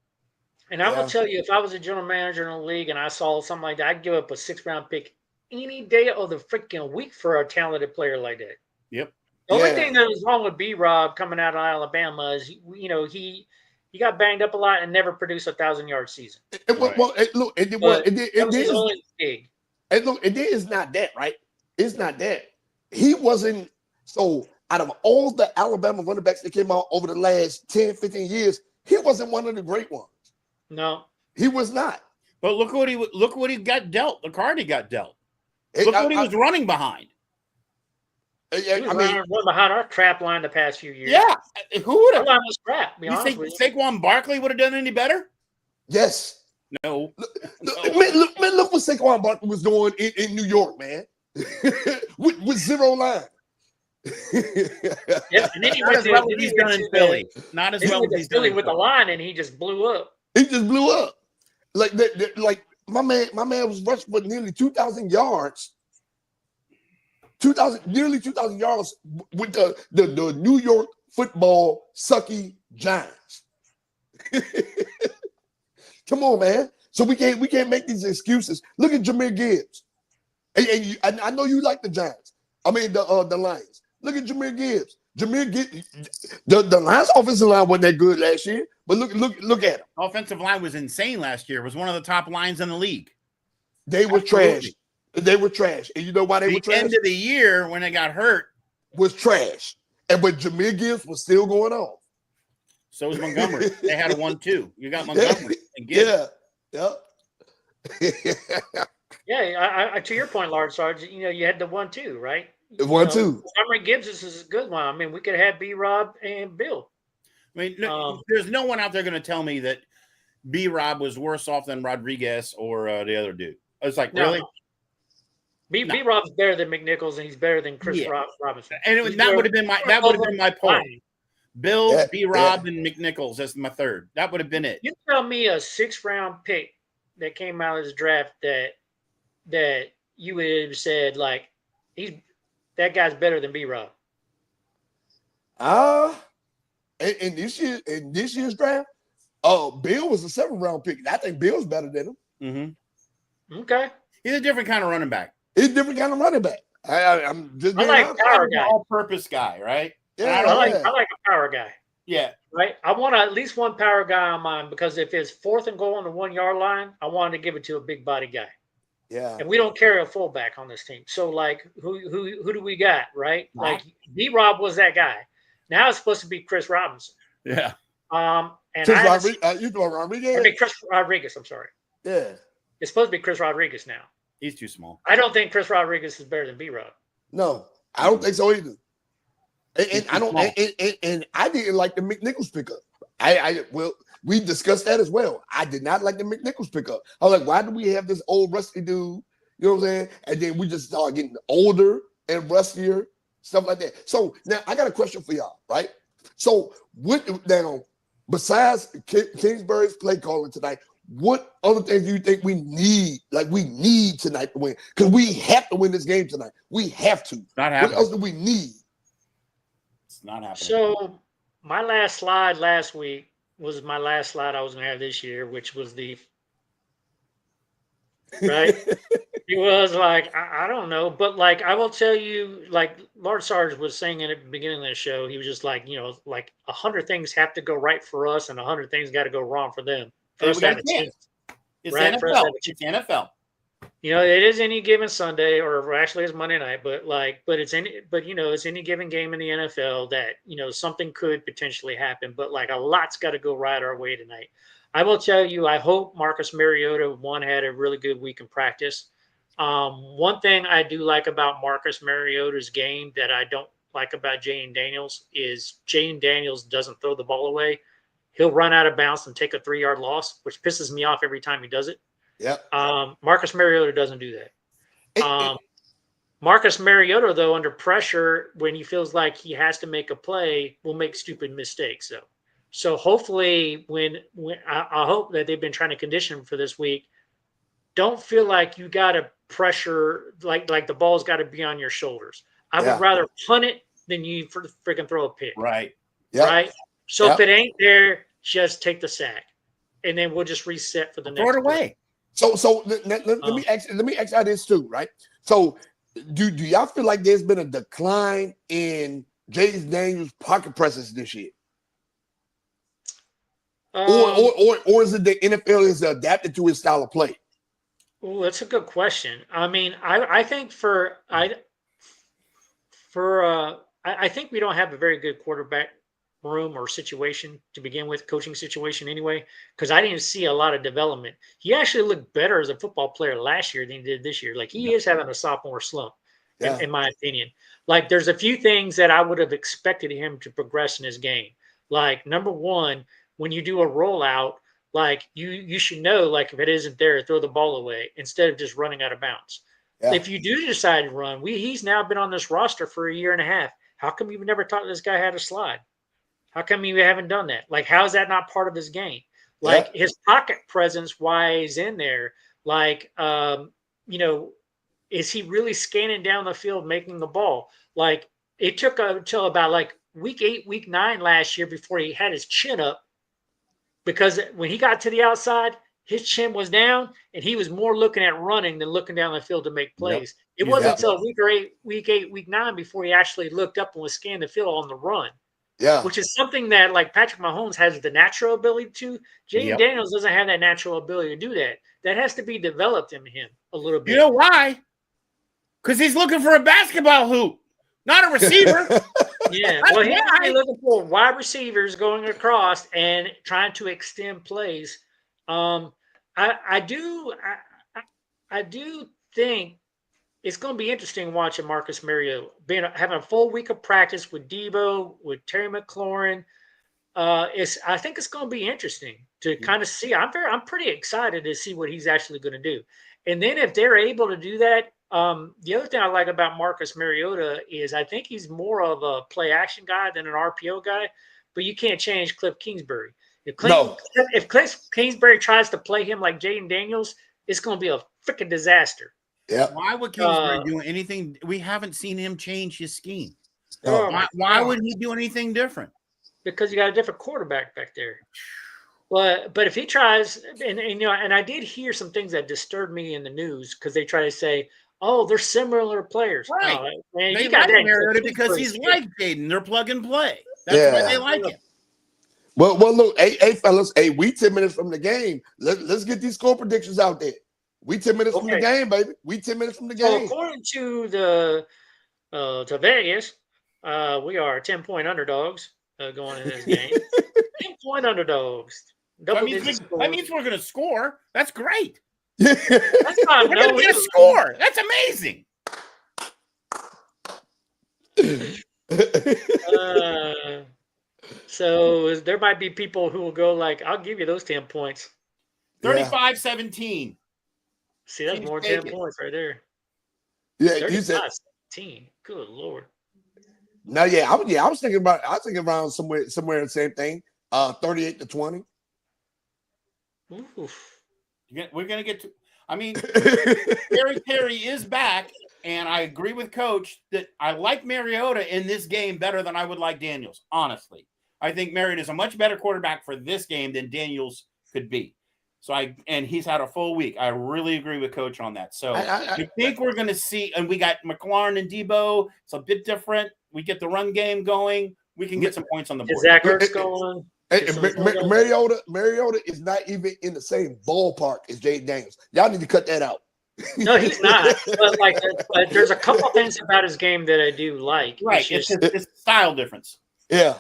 [SPEAKER 1] And I'm gonna tell you, if I was a general manager in the league and I saw something like that, I'd give up a 6th-round pick any day of the freaking week for a talented player like that.
[SPEAKER 2] Yep.
[SPEAKER 1] The only thing that was wrong with B-Rob coming out of Alabama is, he got banged up a lot and never produced 1,000-yard season.
[SPEAKER 3] It's not that, right? It's not that. He wasn't, so out of all the Alabama running backs that came out over the last 10, 15 years, he wasn't one of the great ones.
[SPEAKER 1] No.
[SPEAKER 3] He was not.
[SPEAKER 2] But look what he got dealt, the card he got dealt. Look what he was running behind.
[SPEAKER 1] Running behind our crap line the past few years.
[SPEAKER 2] Yeah. Who would have?
[SPEAKER 1] Our line was crap,
[SPEAKER 2] You think Saquon Barkley would have done any better?
[SPEAKER 3] Yes.
[SPEAKER 2] No.
[SPEAKER 3] Look what Saquon Barkley was doing in New York, man. with 0 line.
[SPEAKER 1] Yeah, and then
[SPEAKER 2] not as well as he's done in Philly. Not as well as he's
[SPEAKER 1] Philly
[SPEAKER 2] done
[SPEAKER 1] with the line, and he just blew up.
[SPEAKER 3] He just blew up. Like my man was rushing for nearly 2,000 yards. Nearly 2,000 yards with the New York football sucky Giants. Come on, man. So we can't make these excuses. Look at Jahmyr Gibbs. And I know you like the Giants. I mean the Lions. Look at Jahmyr Gibbs. The Lions offensive line wasn't that good last year, but look at him.
[SPEAKER 2] Offensive line was insane last year. It was one of the top lines in the league.
[SPEAKER 3] They were trash. They were trash. And you know why they were trash?
[SPEAKER 2] The end of the year when they got hurt
[SPEAKER 3] was trash. But Jahmyr Gibbs was still going on.
[SPEAKER 2] So was Montgomery. They had a 1-2. You got Montgomery and Gibbs.
[SPEAKER 3] Yeah.
[SPEAKER 1] Yeah, I to your point, Large Sarge, you had the 1-2, right?
[SPEAKER 3] 1-2.
[SPEAKER 1] Montgomery Gibbs is a good one. I mean, we could have B-Rob and Bill.
[SPEAKER 2] I mean, there's no one out there going to tell me that B-Rob was worse off than Rodriguez or the other dude. It's like, really?
[SPEAKER 1] B-Rob's better than McNichols, and he's better than Chris Robinson.
[SPEAKER 2] And that would have been my poll. Bill, B-Rob, and McNichols as my third. That would have been it.
[SPEAKER 1] You tell me a 6th-round pick that came out of this draft that you would have said, like, that guy's better than B-Rob.
[SPEAKER 3] In this year's draft, Bill was a 7th-round pick. I think Bill's better than him.
[SPEAKER 2] Mm-hmm.
[SPEAKER 1] Okay.
[SPEAKER 2] He's a different kind of running back.
[SPEAKER 3] He's a different kind of running back. I'm just being
[SPEAKER 1] like power guy.
[SPEAKER 2] All-purpose guy, right?
[SPEAKER 1] Yeah, I like a power guy.
[SPEAKER 2] Yeah.
[SPEAKER 1] Right? I want at least one power guy on mine because if it's 4th and goal on the 1-yard line, I wanted to give it to a big body guy.
[SPEAKER 3] Yeah.
[SPEAKER 1] And we don't carry a fullback on this team. So like who do we got, right?
[SPEAKER 2] Right.
[SPEAKER 1] Like B-Rob was that guy. Now it's supposed to be Chris Robinson.
[SPEAKER 2] Yeah.
[SPEAKER 1] And
[SPEAKER 3] Chris
[SPEAKER 1] I haven't
[SPEAKER 3] Rodriguez, you doing Rodriguez?
[SPEAKER 1] I mean Chris Rodriguez, I'm sorry.
[SPEAKER 3] Yeah.
[SPEAKER 1] It's supposed to be Chris Rodriguez now.
[SPEAKER 2] He's too small.
[SPEAKER 1] I don't think Chris Rodriguez is better than B-Rob.
[SPEAKER 3] No, I don't think so either. And I don't
[SPEAKER 2] small.
[SPEAKER 3] and I didn't like the McNichols pickup. Well, we discussed that as well. I did not like the McNichols pickup. I was like, why do we have this old rusty dude? You know what I'm saying? And then we just started getting older and rustier, stuff like that. So now I got a question for y'all, right? So what now, besides Kingsbury's play calling tonight, what other things do you think we need? Like we need tonight to win? Because we have to win this game tonight. We have to.
[SPEAKER 2] Not
[SPEAKER 3] What
[SPEAKER 2] happening.
[SPEAKER 3] else do we need?
[SPEAKER 2] It's not happening.
[SPEAKER 1] So my last slide last week was my last slide I was going to have this year, which was the right. It was like I don't know, but like I will tell you, like Lord Sarge was saying at the beginning of the show, he was just like, like 100 things have to go right for us, and 100 things got to go wrong for them. For us to have a chance.
[SPEAKER 2] It's
[SPEAKER 1] Right, for us to
[SPEAKER 2] NFL.
[SPEAKER 1] have a
[SPEAKER 2] It's NFL.
[SPEAKER 1] It is any given Sunday, or actually it's Monday night, but it's any given game in the NFL that something could potentially happen, but like a lot's got to go right our way tonight. I will tell you, I hope Marcus Mariota had a really good week in practice. One thing I do like about Marcus Mariota's game that I don't like about Jaden Daniels is Jaden Daniels doesn't throw the ball away. He'll run out of bounds and take a 3-yard loss, which pisses me off every time he does it.
[SPEAKER 3] Yep.
[SPEAKER 1] Marcus Mariota doesn't do that. Marcus Mariota, though, under pressure, when he feels like he has to make a play, will make stupid mistakes. So hopefully, when I hope that they've been trying to condition him for this week, don't feel like you got to pressure, like the ball's got to be on your shoulders. I would rather punt it than you freaking throw a pick.
[SPEAKER 2] Right.
[SPEAKER 3] Yep.
[SPEAKER 1] Right. So
[SPEAKER 3] Yep.
[SPEAKER 1] if it ain't there, just take the sack, and then we'll just reset for the next.
[SPEAKER 2] Throw it away.
[SPEAKER 3] So let me ask you this too, right? So do y'all feel like there's been a decline in Jaden Daniels' pocket presence this year? Or is it the NFL is adapted to his style of play?
[SPEAKER 1] Well, that's a good question. I mean, I think I think we don't have a very good quarterback room or situation to begin with, coaching situation anyway, because I didn't see a lot of development. He actually looked better as a football player last year than he did this year. Like he is having a sophomore slump, in my opinion. Like there's a few things that I would have expected him to progress in his game. Like number one, when you do a rollout, like you should know, like if it isn't there, throw the ball away instead of just running out of bounds. Yeah. If you do decide to run, he's now been on this roster for a year and a half. How come you've never taught this guy how to slide? How come you haven't done that? Like, how is that not part of his game? Like his pocket presence, why he's in there? Like, is he really scanning down the field, making the ball? Like, it took until about like week 8, week 9 last year before he had his chin up, because when he got to the outside, his chin was down and he was more looking at running than looking down the field to make plays. It wasn't until week 8, week 9 before he actually looked up and was scanning the field on the run. Yeah, which is something that like Patrick Mahomes has the natural ability to. Jaden Daniels doesn't have that natural ability to do that. That has to be developed in him a little bit.
[SPEAKER 2] You know why? Because he's looking for a basketball hoop, not a receiver.
[SPEAKER 1] Yeah, well, he's looking for wide receivers going across and trying to extend plays. I do think it's going to be interesting watching Marcus Mariota having a full week of practice with Debo, with Terry McLaurin. I think it's going to be interesting to kind of see. I'm pretty excited to see what he's actually going to do. And then if they're able to do that, the other thing I like about Marcus Mariota is I think he's more of a play action guy than an RPO guy. But you can't change Cliff Kingsbury. If Cliff Kingsbury tries to play him like Jaden Daniels, it's going to be a freaking disaster.
[SPEAKER 3] Yeah.
[SPEAKER 2] Why would Kingsbury do anything? We haven't seen him change his scheme. Why would he do anything different?
[SPEAKER 1] Because you got a different quarterback back there. But if he tries, and I did hear some things that disturbed me in the news because they try to say, "Oh, they're similar players."
[SPEAKER 2] Right?
[SPEAKER 1] Man,
[SPEAKER 2] they like Mariota because he's like Jaden. They're plug and play. That's why they like him.
[SPEAKER 3] Well, look, hey, fellas, we 10 minutes from the game. Let's get these score predictions out there. We 10 minutes from the game, baby. We 10 minutes from the game.
[SPEAKER 1] So according to the to Vegas, we are 10-point underdogs going in this game. 10-point underdogs.
[SPEAKER 2] That means we're going to score. That's great.
[SPEAKER 3] That's
[SPEAKER 2] not we're going to get a score. That's amazing.
[SPEAKER 1] So there might be people who will go like, I'll give you those 10 points.
[SPEAKER 2] 35-17.
[SPEAKER 1] See, that's more than 10 points right there.
[SPEAKER 3] Yeah, you said
[SPEAKER 1] 17. Good Lord.
[SPEAKER 3] No, I was thinking around somewhere the same thing. 38-20.
[SPEAKER 1] Oof.
[SPEAKER 2] We're gonna get to. I mean, Terry is back, and I agree with Coach that I like Mariota in this game better than I would like Daniels. Honestly, I think Mariota is a much better quarterback for this game than Daniels could be. So and he's had a full week. I really agree with Coach on that. So I think we're going to see, and we got McLaurin and Debo. It's a bit different. We get the run game going. We can get some points on the board.
[SPEAKER 1] Is Zach Ertz going?
[SPEAKER 3] Mariota is not even in the same ballpark as Jaden Daniels. Y'all need to cut that out.
[SPEAKER 1] No, he's not. But there's a couple things about his game that I do like.
[SPEAKER 2] Right, it's a style difference.
[SPEAKER 3] Yeah.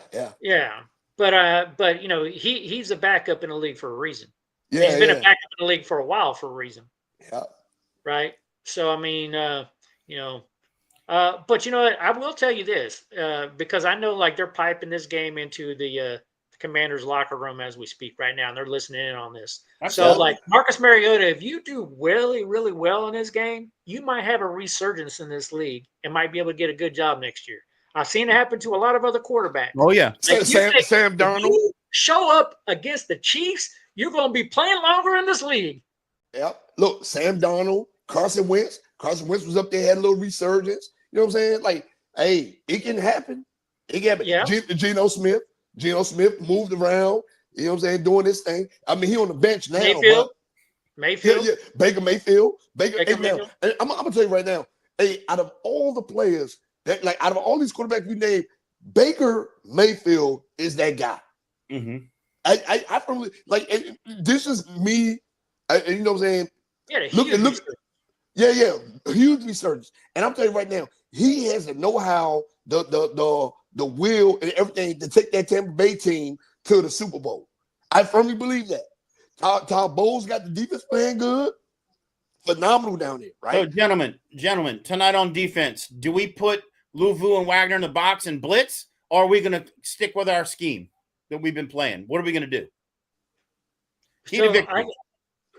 [SPEAKER 1] But you know, he's a backup in the league for a reason.
[SPEAKER 3] Yeah,
[SPEAKER 1] he's been a backup in the league for a while for a reason.
[SPEAKER 3] Yeah.
[SPEAKER 1] Right. So I mean, you know, but you know what? I will tell you this because I know like they're piping this game into the Commanders' locker room as we speak right now, and they're listening in on this. Like Marcus Mariota, if you do really, really well in this game, you might have a resurgence in this league and might be able to get a good job next year. I've seen it happen to a lot of other quarterbacks.
[SPEAKER 2] Oh yeah,
[SPEAKER 3] like Sam Darnold.
[SPEAKER 1] You show up against the Chiefs, you're going to be playing longer in this league.
[SPEAKER 3] Yep. Look, Sam Darnold, Carson Wentz. Carson Wentz was up there, had a little resurgence. You know what I'm saying? Like, hey, it can happen. It can happen.
[SPEAKER 1] Yeah.
[SPEAKER 3] Geno Smith moved around. You know what I'm saying? Doing this thing. I mean, he on the bench now.
[SPEAKER 1] Mayfield.
[SPEAKER 3] Yeah. Baker Mayfield.
[SPEAKER 1] Mayfield.
[SPEAKER 3] Now, I'm gonna tell you right now. Hey, out of all the players out of all these quarterbacks we named, Baker Mayfield is that guy.
[SPEAKER 2] Mm-hmm.
[SPEAKER 3] I firmly like. This is me. You know what I'm saying?
[SPEAKER 1] Yeah.
[SPEAKER 3] Look. Yeah. Huge resurgence. And I'm telling you right now, he has the know-how, the will, and everything to take that Tampa Bay team to the Super Bowl. I firmly believe that. Todd Bowles got the defense playing good. Phenomenal down there, right?
[SPEAKER 2] So, gentlemen, tonight on defense, do we put Louvu and Wagner in the box and blitz, or are we going to stick with our scheme that we've been playing? What are we going to do?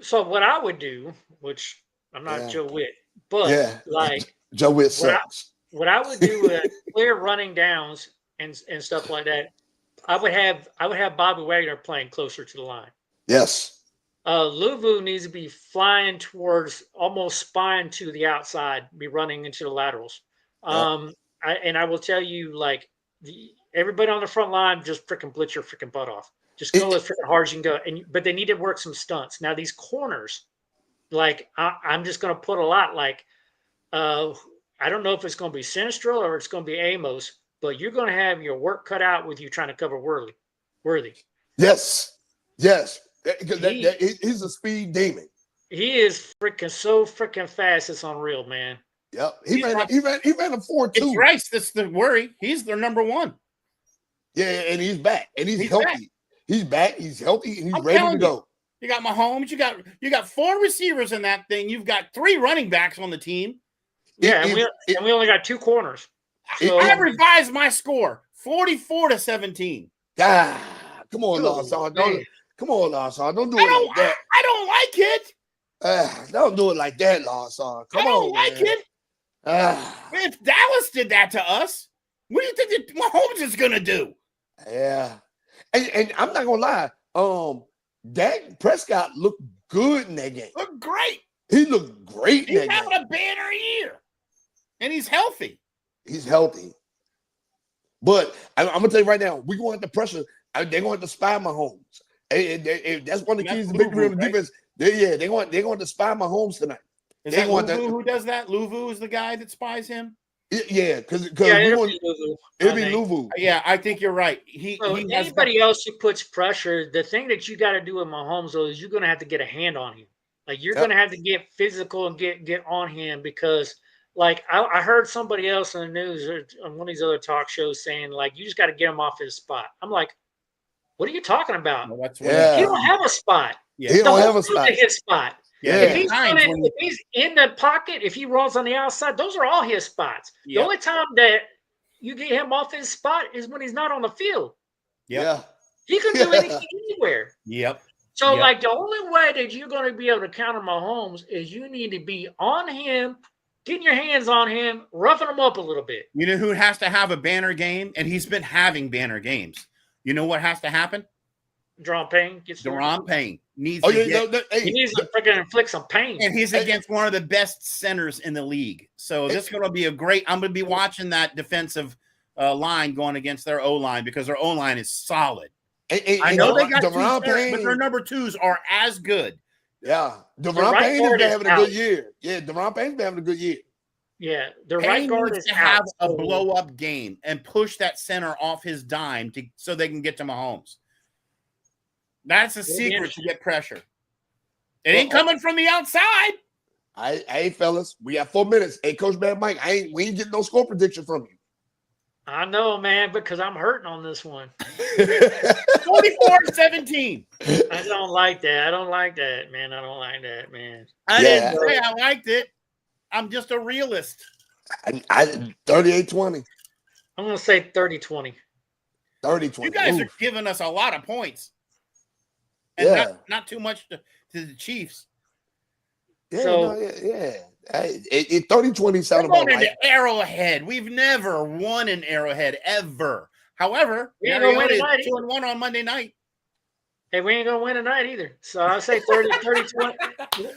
[SPEAKER 1] So what I would do, which I'm not Joe Witt, but like
[SPEAKER 3] Joe Witt sucks.
[SPEAKER 1] What I would do with clear running downs and stuff like that, I would have Bobby Wagner playing closer to the line.
[SPEAKER 3] Yes.
[SPEAKER 1] Louvu needs to be flying towards almost spine to the outside, be running into the laterals. I will tell you, like everybody on the front line, just freaking blitz your freaking butt off. Just go as freaking hard as you can go. But they need to work some stunts. Now these corners, like I'm just going to put a lot. Like I don't know if it's going to be Sinistro or it's going to be Amos, but you're going to have your work cut out with you trying to cover Worthy.
[SPEAKER 3] Yes. Because he's a speed demon.
[SPEAKER 1] He is so freaking fast. It's unreal, man.
[SPEAKER 3] Yep. He ran a 4.2.
[SPEAKER 2] It's right. That's the worry. He's their number one.
[SPEAKER 3] Yeah, and he's back. And he's healthy. Back. He's back. He's healthy and he's ready to go.
[SPEAKER 2] You got Mahomes. You got 4 receivers in that thing. You've got 3 running backs on the team.
[SPEAKER 1] Yeah, and we only got 2 corners. So,
[SPEAKER 2] I revised my score 44-17.
[SPEAKER 3] Ah, come on, Lawson. Come on, Lawson. Don't do it like that.
[SPEAKER 2] I don't like it.
[SPEAKER 3] Don't do it like that, Lawson. Come on,
[SPEAKER 2] I don't like it. If Dallas did that to us, what do you think that Mahomes is going to do?
[SPEAKER 3] Yeah. And I'm not going to lie. Dak Prescott looked good in that game.
[SPEAKER 2] Looked great.
[SPEAKER 3] He looked great in that game.
[SPEAKER 2] He's having a banner year. And he's healthy.
[SPEAKER 3] He's healthy. But I'm going to tell you right now, we're going to have to pressure. They're going to have to spy Mahomes. That's one of the keys to victory on the defense. They're going to spy Mahomes tonight.
[SPEAKER 2] Is that Louvu who does that? Louvu is the guy that spies him?
[SPEAKER 3] Yeah, because
[SPEAKER 1] it'll be Louvu.
[SPEAKER 3] It'll be Louvu.
[SPEAKER 2] Yeah, I think you're right.
[SPEAKER 1] Anybody else who puts pressure, the thing that you got to do with Mahomes though is you're going to have to get a hand on him. Like you're going to have to get physical and get on him because, like, I heard somebody else in the news or on one of these other talk shows saying, like, you just got to get him off his spot. I'm like, what are you talking about?
[SPEAKER 2] Well, that's
[SPEAKER 1] He don't have a spot.
[SPEAKER 3] He don't have a spot.
[SPEAKER 1] His spot.
[SPEAKER 2] Yeah.
[SPEAKER 1] If he's in the pocket, if he rolls on the outside, those are all his spots. The only time that you get him off his spot is when he's not on the field.
[SPEAKER 3] Yeah.
[SPEAKER 1] He can do anything anywhere.
[SPEAKER 2] Yep.
[SPEAKER 1] So, like, the only way that you're going to be able to counter Mahomes is you need to be on him, getting your hands on him, roughing him up a little bit.
[SPEAKER 2] You know who has to have a banner game? And he's been having banner games. You know what has to happen?
[SPEAKER 1] Daron Payne
[SPEAKER 2] needs
[SPEAKER 1] he needs to freaking inflict some pain.
[SPEAKER 2] And he's against one of the best centers in the league. So this is going to be I'm going to be watching that defensive line going against their O-line because their O-line is solid. I know they got Daron Payne, but their number twos are as good.
[SPEAKER 3] Yeah. Daron Payne has been having a good year. Yeah, Daron Payne's been having a good year.
[SPEAKER 1] Yeah, the right guard is
[SPEAKER 2] to have a blow-up game and push that center off his dime so they can get to Mahomes. That's a secret to get pressure. It ain't coming from the outside.
[SPEAKER 3] Hey, fellas, we got 4 minutes. Hey, Coach Bad Mike, we ain't getting no score prediction from you.
[SPEAKER 1] I know, man, because I'm hurting on this one.
[SPEAKER 2] 44-17.
[SPEAKER 1] I don't like that. I don't like that, man. I don't like that, man.
[SPEAKER 2] I didn't say I liked it. I'm just a realist.
[SPEAKER 3] I 38-20.
[SPEAKER 1] I'm going to say 30-20.
[SPEAKER 3] 30-20.
[SPEAKER 2] You guys are giving us a lot of points. And not too much to the Chiefs.
[SPEAKER 3] Yeah, so, 30-20 sounded
[SPEAKER 2] about
[SPEAKER 3] right.
[SPEAKER 2] Arrowhead. We've never won an Arrowhead ever. However, we ain't gonna win tonight. 2-1 on Monday night.
[SPEAKER 1] Hey, we ain't gonna win tonight either. So I say 30-20.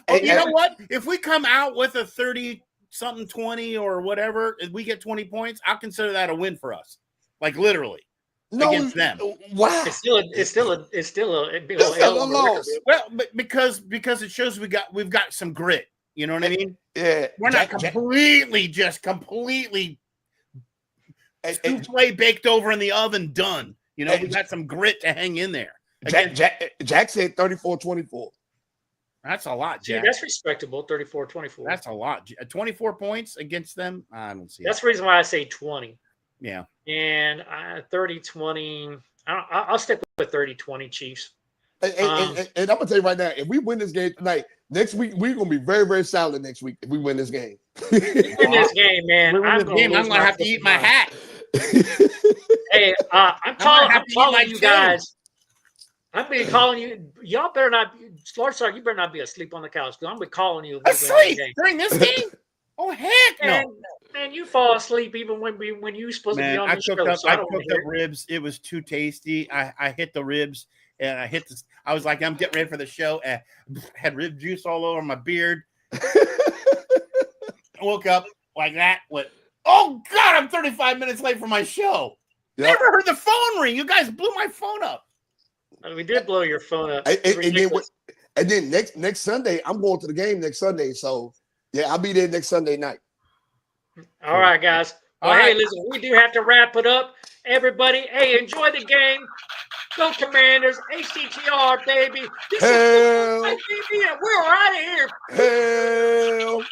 [SPEAKER 2] Well, you know what? If we come out with a 30-something 20 or whatever, if we get 20 points, I'll consider that a win for us. Like literally. Against them.
[SPEAKER 3] Wow.
[SPEAKER 1] It's still a big old
[SPEAKER 3] loss.
[SPEAKER 2] Well, but because it shows we've got some grit. You know what I mean?
[SPEAKER 3] Yeah.
[SPEAKER 2] We're not completely souffle baked over in the oven done. You know, we got some grit to hang in there.
[SPEAKER 3] Jack said 34-24.
[SPEAKER 2] That's a lot, Jack.
[SPEAKER 1] That's respectable, 34-24.
[SPEAKER 2] That's a lot. 24 points against them? I don't see
[SPEAKER 1] That's the reason why I say 20.
[SPEAKER 2] Yeah.
[SPEAKER 1] And 30-20. I'll stick with 30-20 Chiefs.
[SPEAKER 3] And I'm going to tell you right now, if we win this game tonight, next week, we're going to be very, very solid next week if we win this game.
[SPEAKER 1] Win this game, man.
[SPEAKER 2] I'm going to have to eat my hat.
[SPEAKER 1] Hey, I'm calling you guys. I'm be calling you. Y'all better not. Large Sark, you better not be asleep on the couch because I'm be calling you.
[SPEAKER 2] Asleep during this game? Oh heck no!
[SPEAKER 1] Man, you fall asleep even when you supposed to be on the show.
[SPEAKER 2] I cooked up ribs. It was too tasty. I hit the ribs and I hit the. I was like, I'm getting ready for the show and had rib juice all over my beard. I woke up like that. Went, oh God! I'm 35 minutes late for my show. Yep. Never heard the phone ring. You guys blew my phone up.
[SPEAKER 1] We did blow your phone up.
[SPEAKER 3] And then next Sunday, I'm going to the game next Sunday. So yeah, I'll be there next Sunday night.
[SPEAKER 1] All right, guys. Well, hey, listen, we do have to wrap it up. Everybody, hey, enjoy the game. Go Commanders, HCTR, baby. This is baby, and we're out of here.
[SPEAKER 3] Hell.